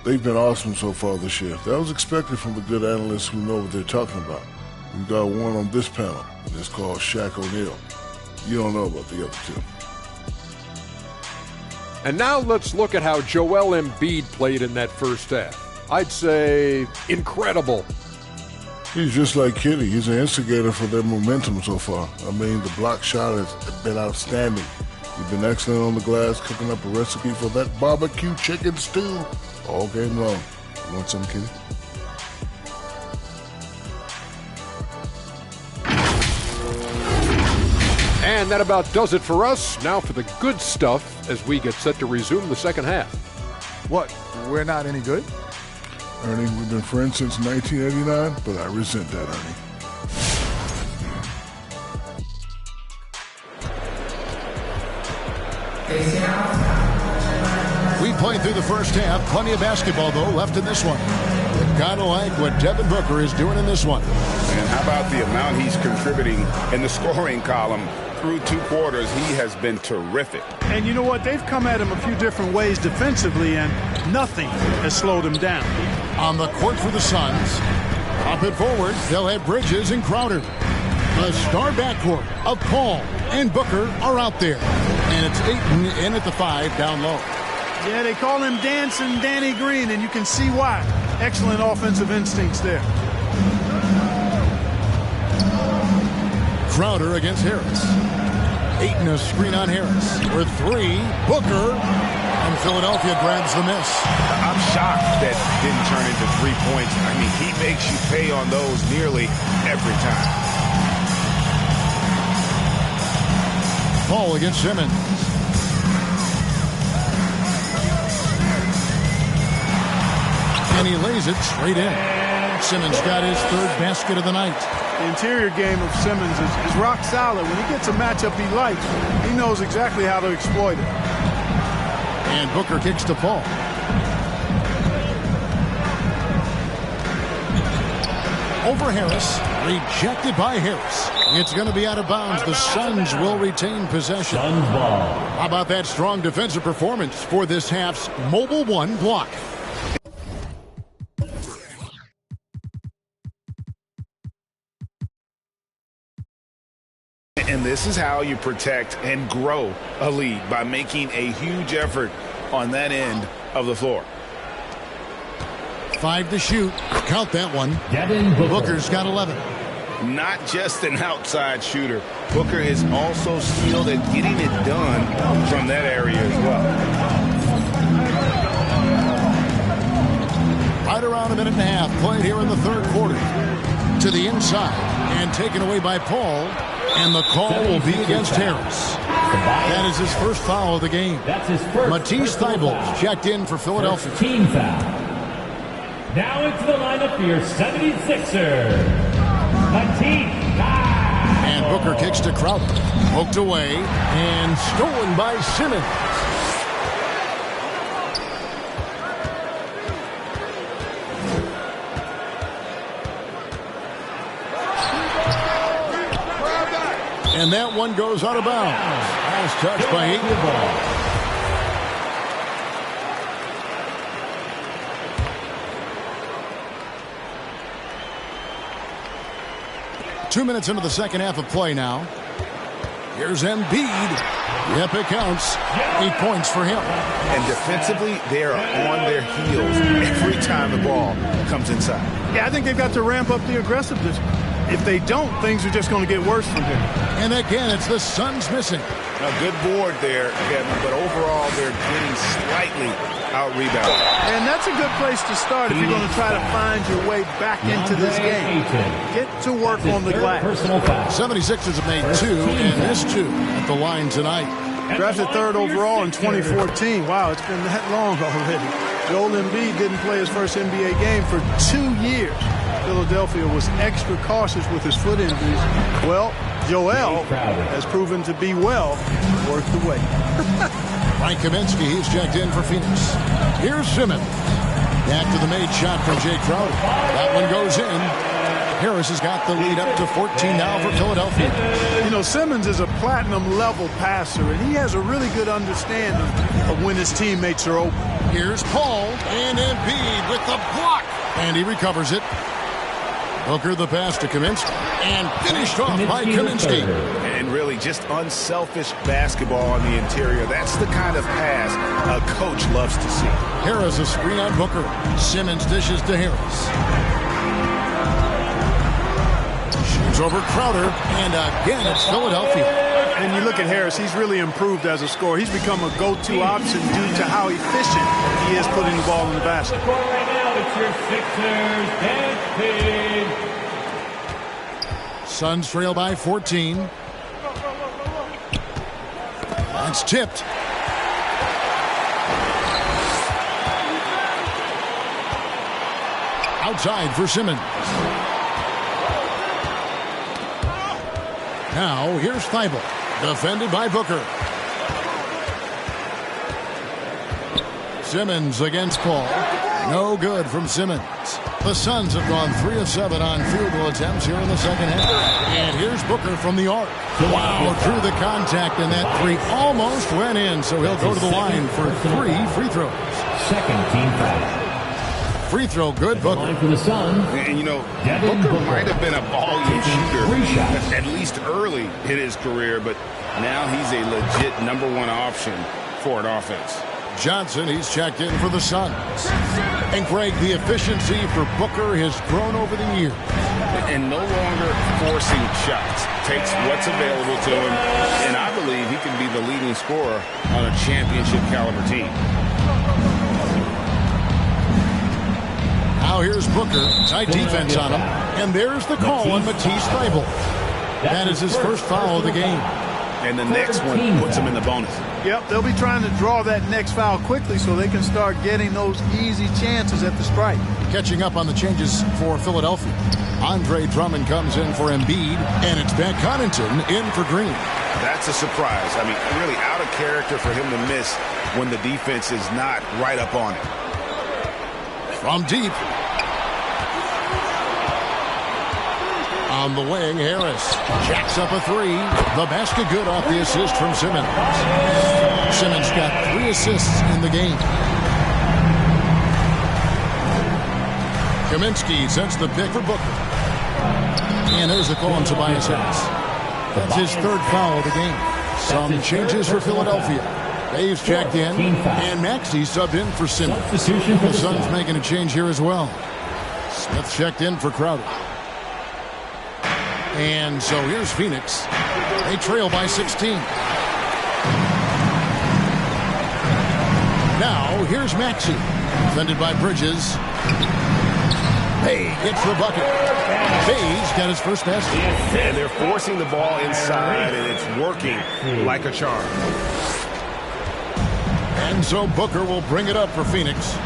they've been awesome so far this year. That was expected from the good analysts who know what they're talking about. We've got one on this panel, and it's called Shaq O'Neal. You don't know about the other two. And now let's look at how Joel Embiid played in that first half. I'd say incredible. He's just like Kitty. He's an instigator for their momentum so far. I mean, the block shot has been outstanding. He's been excellent on the glass, cooking up a recipe for that barbecue chicken stew all game long. You want some, Kitty? And that about does it for us. Now for the good stuff as we get set to resume the second half. What? We're not any good? Ernie, we've been friends since 1989, but I resent that, Ernie. We played through the first half. Plenty of basketball, though, left in this one. Kind of like what Devin Booker is doing in this one. And how about the amount he's contributing in the scoring column through 2 quarters, he has been terrific. And you know what? They've come at him a few different ways defensively, and nothing has slowed him down. On the court for the Suns, up and forward, they'll have Bridges and Crowder. The star backcourt of Paul and Booker are out there. And it's Ayton in at the 5 down low. Yeah, they call him Dancing Danny Green, and you can see why. Excellent offensive instincts there. Crowder against Harris. Ayton a screen on Harris. For 3, Booker. And Philadelphia grabs the miss. I'm shocked that didn't turn into 3 points. I mean, he makes you pay on those nearly every time. Paul against Simmons. And he lays it straight in. Simmons got his 3rd basket of the night. The interior game of Simmons is rock solid. When he gets a matchup he likes, he knows exactly how to exploit it. And Booker kicks to Paul. Over Harris. Rejected by Harris. It's going to be out of bounds. The Suns will retain possession. Suns ball. How about that strong defensive performance for this half's Mobile One block? And this is how you protect and grow a lead, by making a huge effort on that end of the floor. 5 to shoot. Count that one. Booker's got 11. Not just an outside shooter. Booker is also skilled at getting it done from that area as well. Right around a minute and a half played here in the 3rd quarter. To the inside and taken away by Paul. And the call will be against Harris. That is his first foul of the game. That's his first. Matisse Thybulle checked in for Philadelphia. First team foul. Now into the lineup for your 76ers. Matisse. And Booker kicks to Crowder. Poked away and stolen by Simmons. And that one goes out of bounds. Last touch by Ayton. 2 minutes into the second half of play now. Here's Embiid. Yep, it counts. 8 points for him. And defensively, they are on their heels every time the ball comes inside. Yeah, I think they've got to ramp up the aggressiveness. If they don't, things are just going to get worse from here. And again, it's the Suns missing. A good board there, Kevin, but overall they're getting slightly out-rebounded. And that's a good place to start if you're going to try to find your way back into this game. Get to work on the glass. 76ers have made 2 and missed 2 at the line tonight. Drafted 3rd overall in 2014. Wow, it's been that long already. Joel Embiid didn't play his first NBA game for 2 years. Philadelphia was extra cautious with his foot injuries. Well, Joel has proven to be well worth the wait. Mike Kaminsky, he's checked in for Phoenix. Here's Simmons. Back to the made shot from Jay Crowder. That one goes in. Harris has got the lead up to 14 now for Philadelphia. You know, Simmons is a platinum-level passer, and he has a really good understanding of when his teammates are open. Here's Paul and Embiid with the block. And he recovers it. Booker the pass to Kaminsky. And finished off by Kaminsky. And really just unselfish basketball on the interior. That's the kind of pass a coach loves to see. Harris a screen on Booker. Simmons dishes to Harris. Shoots over Crowder. And again, it's Philadelphia. And you look at Harris, he's really improved as a scorer. He's become a go-to option due to how efficient he is putting the ball in the basket. Right now, it's your Sixers dancing. Suns trail by 14. That's tipped. Outside for Simmons. Now here's Thybulle. Defended by Booker. Simmons against Paul. No good from Simmons. The Suns have gone 3 of 7 on field goal attempts here in the second half. And here's Booker from the arc. Wow, through the contact, and that three almost went in, so he'll go to the line for 3 free throws. Second team foul. Free throw good, Booker. For the Suns. And, you know, Booker might have been a volume shooter, at least early in his career, but now he's a legit #1 option for an offense. Johnson, he's checked in for the Suns. And Greg, the efficiency for Booker has grown over the years. And no longer forcing shots. Takes what's available to him, and I believe he can be the leading scorer on a championship caliber team. Now here's Booker. Tight defense on him. And there's the call on Matisse Thybulle. That is his first foul of the game. And the next one puts him in the bonus. Yep, they'll be trying to draw that next foul quickly so they can start getting those easy chances at the stripe. Catching up on the changes for Philadelphia. Andre Drummond comes in for Embiid, and it's Ben Connaughton in for Green. That's a surprise. I mean, really out of character for him to miss when the defense is not right up on it. From deep. On the wing, Harris jacks up a 3. The basket good off the assist from Simmons. Simmons got 3 assists in the game. Kaminsky sends the pick for Booker. And there's the call on Tobias Harris. That's his 3rd foul of the game. Some changes for Philadelphia. Dave's checked in, and Maxey subbed in for Simmons. The Suns making a change here as well. Smith checked in for Crowder. And so here's Phoenix. They trail by 16. Now here's Maxey. Defended by Bridges. Bay gets the bucket. Bay's got his first basket. And they're forcing the ball inside, and it's working like a charm. And so Booker will bring it up for Phoenix.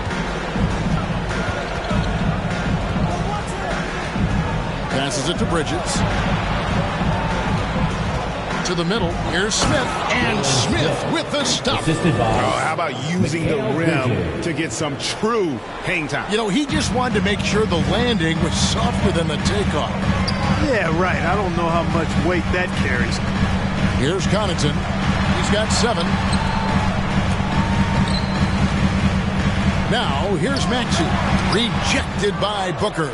Passes it to Bridges. To the middle. Here's Smith. And Smith with the stop. How about using the rim to get some true hang time? You know, he just wanted to make sure the landing was softer than the takeoff. Yeah, right. I don't know how much weight that carries. Here's Connaughton. He's got 7. Now, here's Maxey. Rejected by Booker.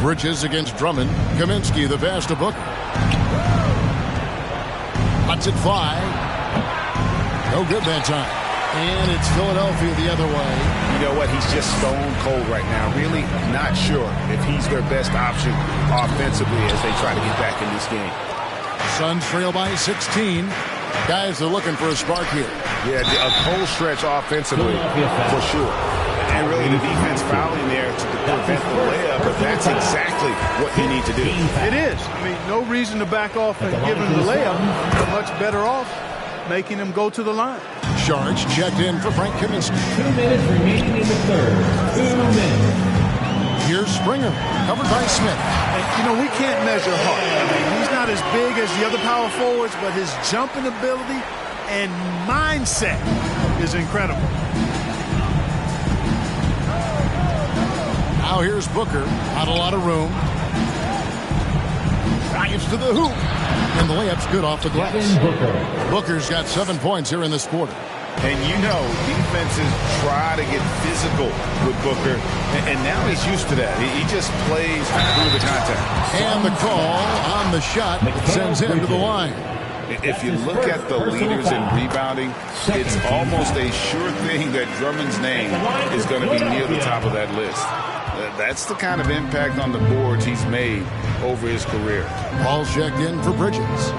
Bridges against Drummond. Kaminsky, the pass to Booker. Lets it fly. No good that time. And it's Philadelphia the other way. You know what? He's just stone cold right now. Really not sure if he's their best option offensively as they try to get back in this game. Suns trail by 16. Guys are looking for a spark here. Yeah, a cold stretch offensively for sure. And really the defense fouling there to prevent the layup, but that's exactly what you need to do. It is. I mean, no reason to back off and give him the layup. They're much better off making him go to the line. Sharks checked in for Frank Kaminsky. 2 minutes remaining in the third. 2 minutes. Here's Springer, covered by Smith. And, you know, we can't measure Hart. I mean, he's not as big as the other power forwards, but his jumping ability and mindset is incredible. Now here's Booker. Not a lot of room. Drives to the hoop. And the layup's good off the glass. Booker's got 7 points here in this quarter. And you know, defenses try to get physical with Booker, and now he's used to that. He just plays through the contact. And the call on the shot sends him to the line. If you look at the leaders in rebounding, it's almost a sure thing that Drummond's name is going to be near the top of that list. That's the kind of impact on the boards he's made over his career. Ball checked in for Bridges.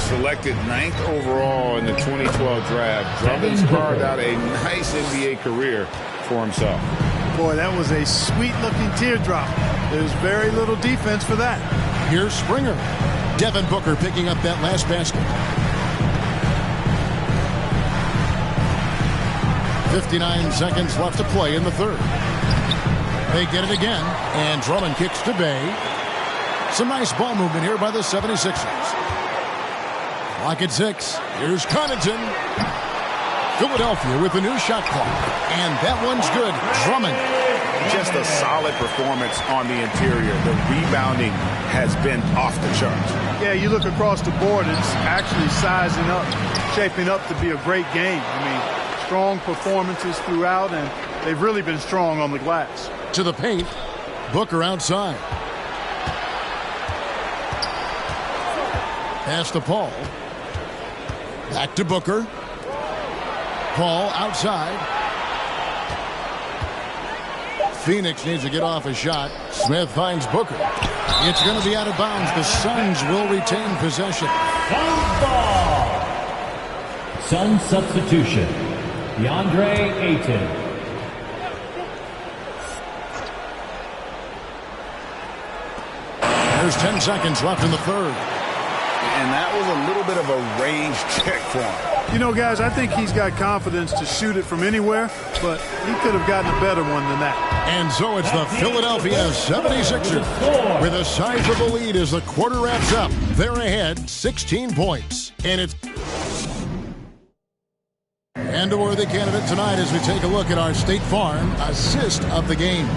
Selected 9th overall in the 2012 draft, Drummond's carved out a nice NBA career for himself. Boy, that was a sweet-looking teardrop. There's very little defense for that. Here's Springer. Devin Booker picking up that last basket. 59 seconds left to play in the third. They get it again, and Drummond kicks to Bay. Some nice ball movement here by the 76ers. Clock at 6. Here's Connaughton. Philadelphia with a new shot clock. And that one's good. Drummond. Just a solid performance on the interior. The rebounding has been off the charts. Yeah, you look across the board, it's actually sizing up, shaping up to be a great game. I mean, strong performances throughout, and they've really been strong on the glass. To the paint. Booker outside. Pass to Paul. Back to Booker. Paul outside. Phoenix needs to get off a shot. Smith finds Booker. It's going to be out of bounds. The Suns will retain possession. Suns ball. Suns substitution. DeAndre Ayton. There's 10 seconds left in the third. And that was a little bit of a range check for him. You know, guys, I think he's got confidence to shoot it from anywhere, but he could have gotten a better one than that. And so it's the Philadelphia 76ers with a sizable lead as the quarter wraps up. They're ahead 16 points. And a worthy candidate tonight as we take a look at our State Farm assist of the game.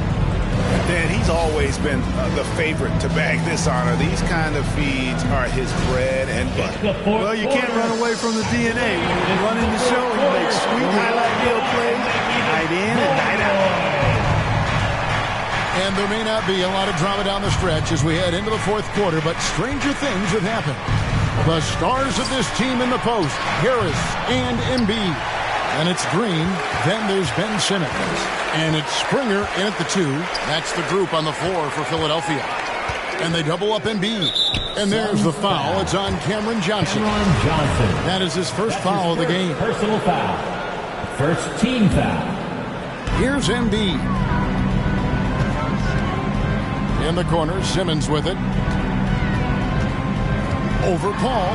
Dan, he's always been the favorite to bag this honor. These kind of feeds are his bread and butter. Well, you can't run away from the DNA. When you're running the show, he makes sweet highlight reel plays night in and night out. And there may not be a lot of drama down the stretch as we head into the fourth quarter, but stranger things have happened. The stars of this team in the post, Harris and Embiid. And it's Green, then there's Ben Simmons. And it's Springer in at the 2. That's the group on the floor for Philadelphia. And they double up Embiid. And there's the foul. It's on Cameron Johnson. That is his first foul of the game. Personal foul. First team foul. Here's Embiid. In the corner, Simmons with it. Over Paul.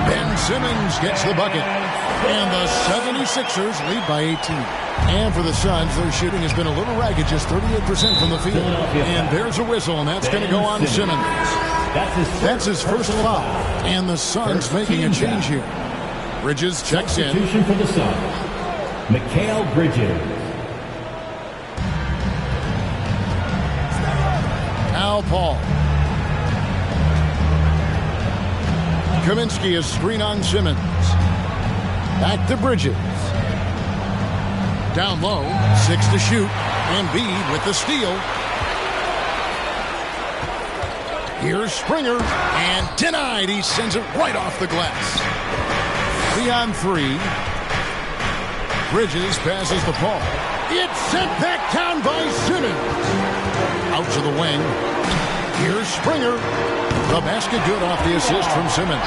Ben Simmons gets the bucket. And the 76ers lead by 18. And for the Suns, their shooting has been a little ragged, just 38% from the field. And there's a whistle, and that's going to go on Simmons. That's his first foul. And the Suns making a change here. Bridges checks in. Substitution for the Suns. Mikal Bridges. Now Paul. Kaminsky is screen on Simmons. Back to Bridges. Down low, 6 to shoot. Embiid with the steal. Here's Springer, and denied. He sends it right off the glass. 3 on 3. Bridges passes the ball. It's sent back down by Simmons. Out to the wing. Here's Springer. The basket good off the assist from Simmons.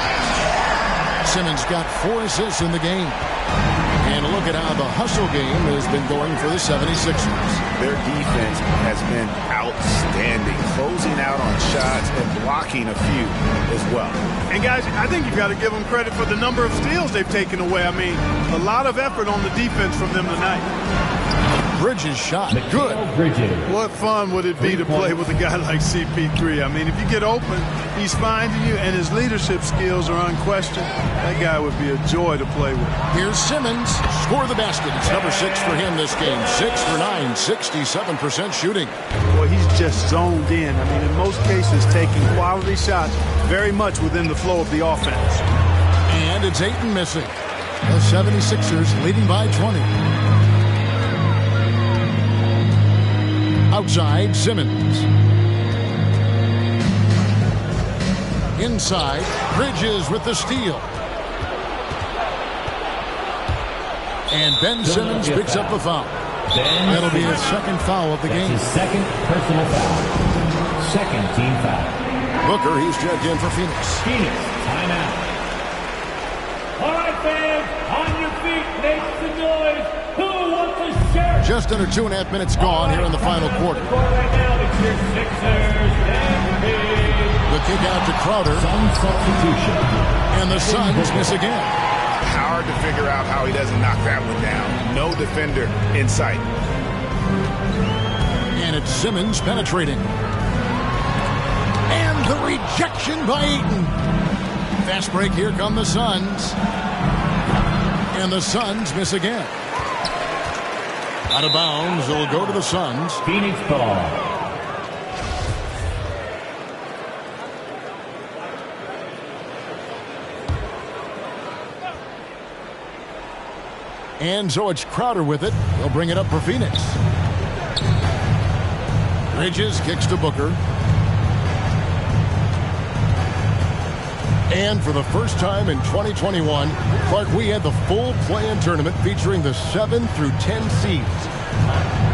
Simmons got 4 assists in the game. And look at how the hustle game has been going for the 76ers. Their defense has been outstanding, closing out on shots and blocking a few as well. And guys, I think you've got to give them credit for the number of steals they've taken away. I mean, a lot of effort on the defense from them tonight. Bridges shot. Good. Bridges. What fun would it be to play with a guy like CP3? I mean, if you get open, he's finding you, and his leadership skills are unquestioned. That guy would be a joy to play with. Here's Simmons. Score the basket. It's number 6 for him this game. 6 for 9, 67% shooting. Boy, he's just zoned in. I mean, in most cases, taking quality shots very much within the flow of the offense. And it's Ayton missing. The 76ers leading by 20. Outside, Simmons. Inside, Bridges with the steal. And Ben Simmons picks up the foul. That'll be his second foul of the game. His second personal foul. Second team foul. Booker, he's checked in for Phoenix. Phoenix, timeout. All right, fans, on your feet, make some noise. Who wants a shirt? Just under 2.5 minutes gone here in the final quarter. Right now, it's your Sixers and the kick out to Crowder. Sun substitution. And the Suns miss again. Hard to figure out how he doesn't knock that one down. No defender in sight. And it's Simmons penetrating. And the rejection by Ayton. Fast break, here come the Suns. And the Suns miss again. Out of bounds, it'll go to the Suns. Phoenix ball. And so it's Crowder with it. He'll bring it up for Phoenix. Bridges kicks to Booker. And for the first time in 2021, Clark, we had the full play-in tournament featuring the 7 through 10 seeds.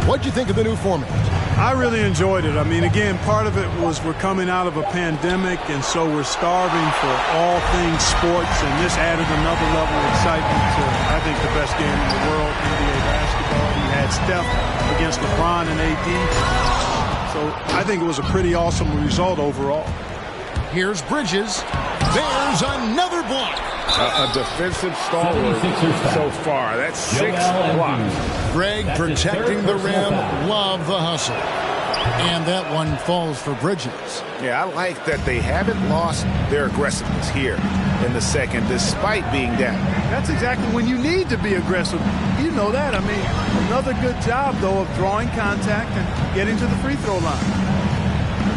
What'd you think of the new format? I really enjoyed it. I mean, again, part of it was we're coming out of a pandemic, and so we're starving for all things sports, and this added another level of excitement to, I think, the best game in the world, NBA basketball. You had Steph against LeBron and AD. So I think it was a pretty awesome result overall. Here's Bridges. There's another block. A defensive stalwart so far. That's 6 blocks. Greg protecting the rim. Love the hustle. And that one falls for Bridges. Yeah, I like that they haven't lost their aggressiveness here in the second, despite being down. That's exactly when you need to be aggressive. You know that. I mean, another good job, though, of drawing contact and getting to the free throw line.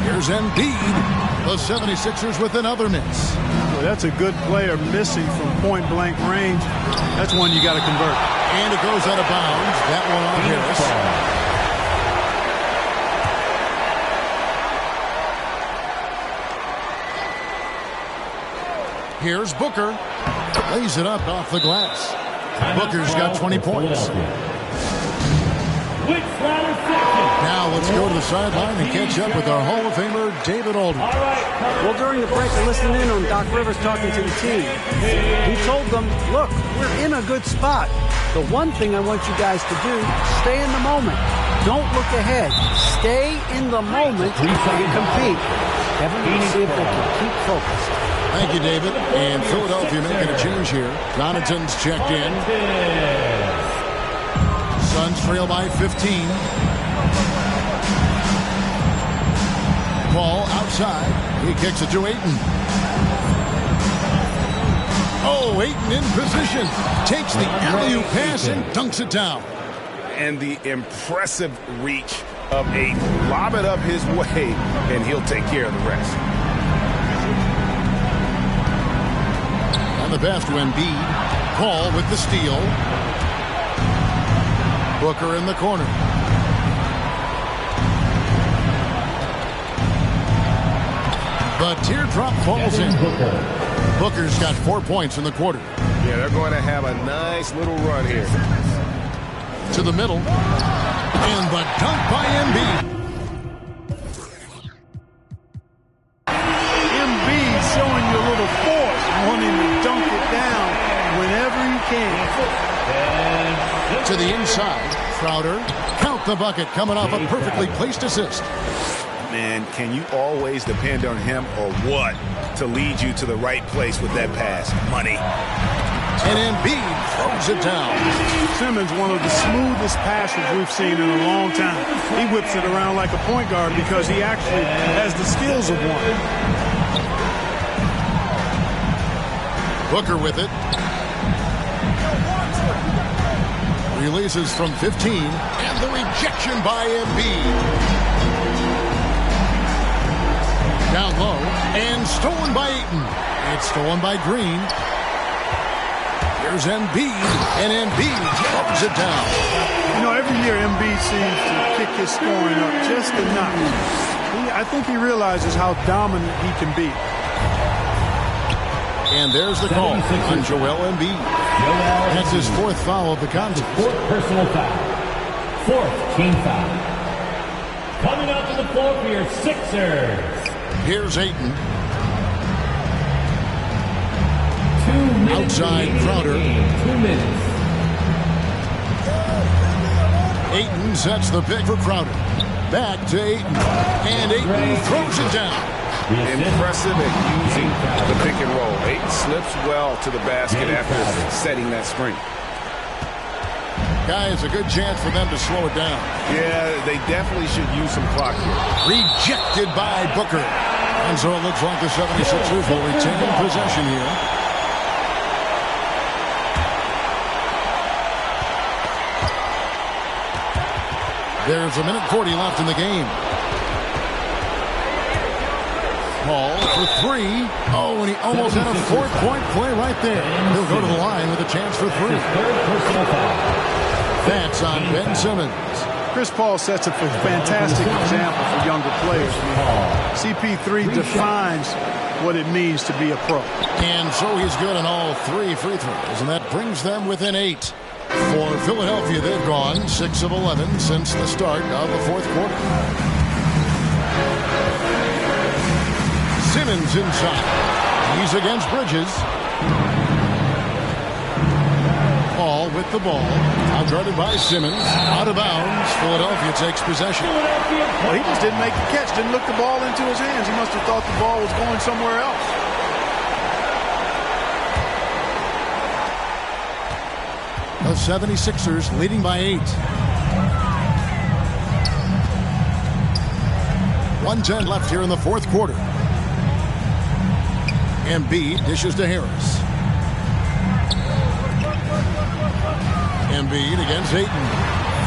Here's Embiid. The 76ers with another miss. Well, that's a good player missing from point-blank range. That's one you got to convert. And it goes out of bounds. That one on Harris. Here's Booker. Lays it up off the glass. Booker's got 20 points. Now let's go to the sideline and catch up with our Hall of Famer, David Aldridge. Well, during the break, I listened in on Doc Rivers talking to the team. He told them, look, we're in a good spot. The one thing I want you guys to do, stay in the moment. Don't look ahead. Stay in the moment and compete. Kevin, let's see if they can keep focused. Thank you, David. And Philadelphia making a change here. Connaughton's checked in. Suns trail by 15. Ball outside. He kicks it to Ayton. Oh, Ayton in position. Takes the alley-oop pass and dunks it down. And the impressive reach of Ayton. Lob it up his way, and he'll take care of the rest. And the pass to Embiid. Paul with the steal. Booker in the corner. The teardrop falls in. Booker's got 4 points in the quarter. Yeah, they're going to have a nice little run here. To the middle. And the dunk by Embiid. Embiid showing you a little force, wanting to dunk it down whenever he can. To the inside. Crowder. Count the bucket coming off a perfectly placed assist. Man, can you always depend on him or what to lead you to the right place with that pass? Money. And Embiid throws it down. Simmons, one of the smoothest passes we've seen in a long time. He whips it around like a point guard because he actually has the skills of one. Booker with it. Releases from 15. And the rejection by Embiid. Down low, and stolen by Ayton. It's stolen by Green. Here's Embiid, and Embiid throws it down. You know, every year Embiid seems to kick his scoring up just enough. I think he realizes how dominant he can be. And there's the call on Joel Embiid. That's his 4th foul of the contest. 4th personal foul. 4th team foul. Coming out to the floor for your Sixers. Here's Ayton. 2 minutes. Outside Crowder. 2 minutes. Ayton sets the pick for Crowder. Back to Ayton. And Ayton throws it down. Impressive at using the pick and roll. Ayton slips well to the basket after setting that screen. Guys, a good chance for them to slow it down. Yeah, they definitely should use some clock here. Rejected by Booker. And so it looks like the 76ers will retain possession here. There's a minute 40 left in the game. Paul for three. Oh, and he almost had a fourth-point play right there. He'll go to the line with a chance for three. That's on Ben Simmons. Chris Paul sets a fantastic example for younger players. CP3 defines what it means to be a pro. And so he's good on all three free throws, and that brings them within 8. For Philadelphia, they've gone 6 of 11 since the start of the fourth quarter. Simmons inside. He's against Bridges. Paul with the ball. Outguarded by Simmons. Out of bounds. Philadelphia takes possession. Well, he just didn't make the catch. Didn't look the ball into his hands. He must have thought the ball was going somewhere else. The 76ers leading by 8. 1:10 left here in the fourth quarter. Embiid dishes to Harris. Embiid against Ayton.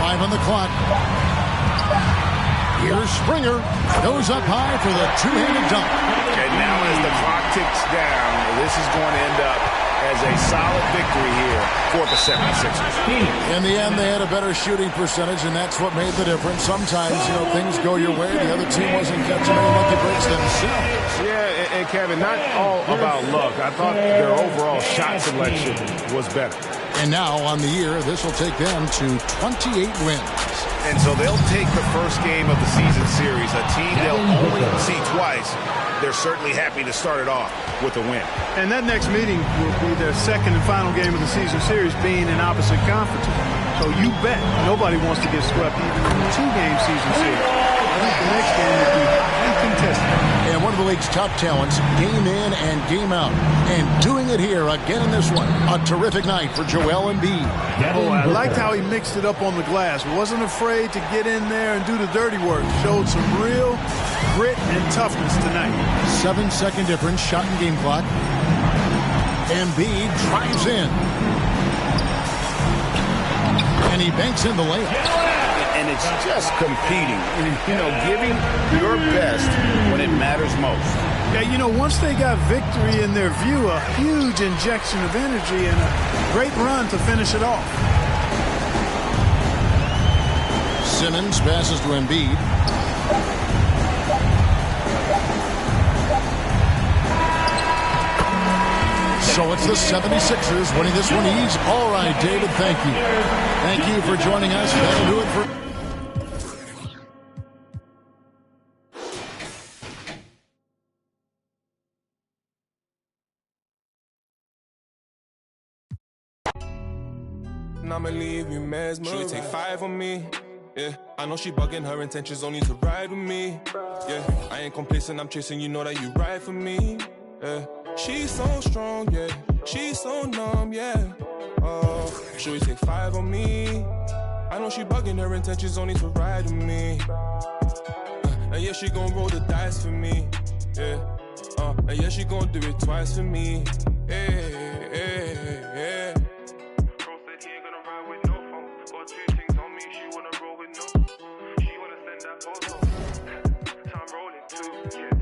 5 on the clock. Here's Springer. Goes up high for the two-handed dunk. And now as the clock ticks down, this is going to end up as a solid victory here for the 76ers. In the end, they had a better shooting percentage, and that's what made the difference. Sometimes, things go your way. The other team wasn't catching any lucky breaks themselves. Yeah, and Kevin, not all about luck. I thought their overall shot selection was better. And now, on the year, this will take them to 28 wins. And so they'll take the first game of the season series, a team they'll only see twice. They're certainly happy to start it off with a win. And that next meeting will be their second and final game of the season series, being in opposite conferences. So you bet nobody wants to get swept even in a 2-game season series. I think the next game will be highly contested. And one of the league's top talents, game in and game out. And doing it here again in this one. A terrific night for Joel Embiid. Oh, I liked how he mixed it up on the glass. Wasn't afraid to get in there and do the dirty work. Showed some real grit and toughness tonight. 7-second difference, shot and game clock. Embiid drives in. And he banks in the layup. And it's just competing, giving your best when it matters most. Yeah, once they got victory in their view, a huge injection of energy and a great run to finish it off. Simmons passes to Embiid. So it's the 76ers winning this one easy. All right, David, thank you. Thank you for joining us. That'll do it for... I'ma leave you mesmerized. She take 5 on me. Yeah, I know she bugging, her intentions only to ride with me. Yeah, I ain't complacent, I'm chasing, you know that you ride for me. Yeah, she's so strong, yeah, she's so numb, yeah. She take 5 on me. I know she bugging, her intentions only to ride with me. And yeah, she gon' roll the dice for me. Yeah, and yeah, she gon' do it twice for me. Yeah. Time rolling too, yeah.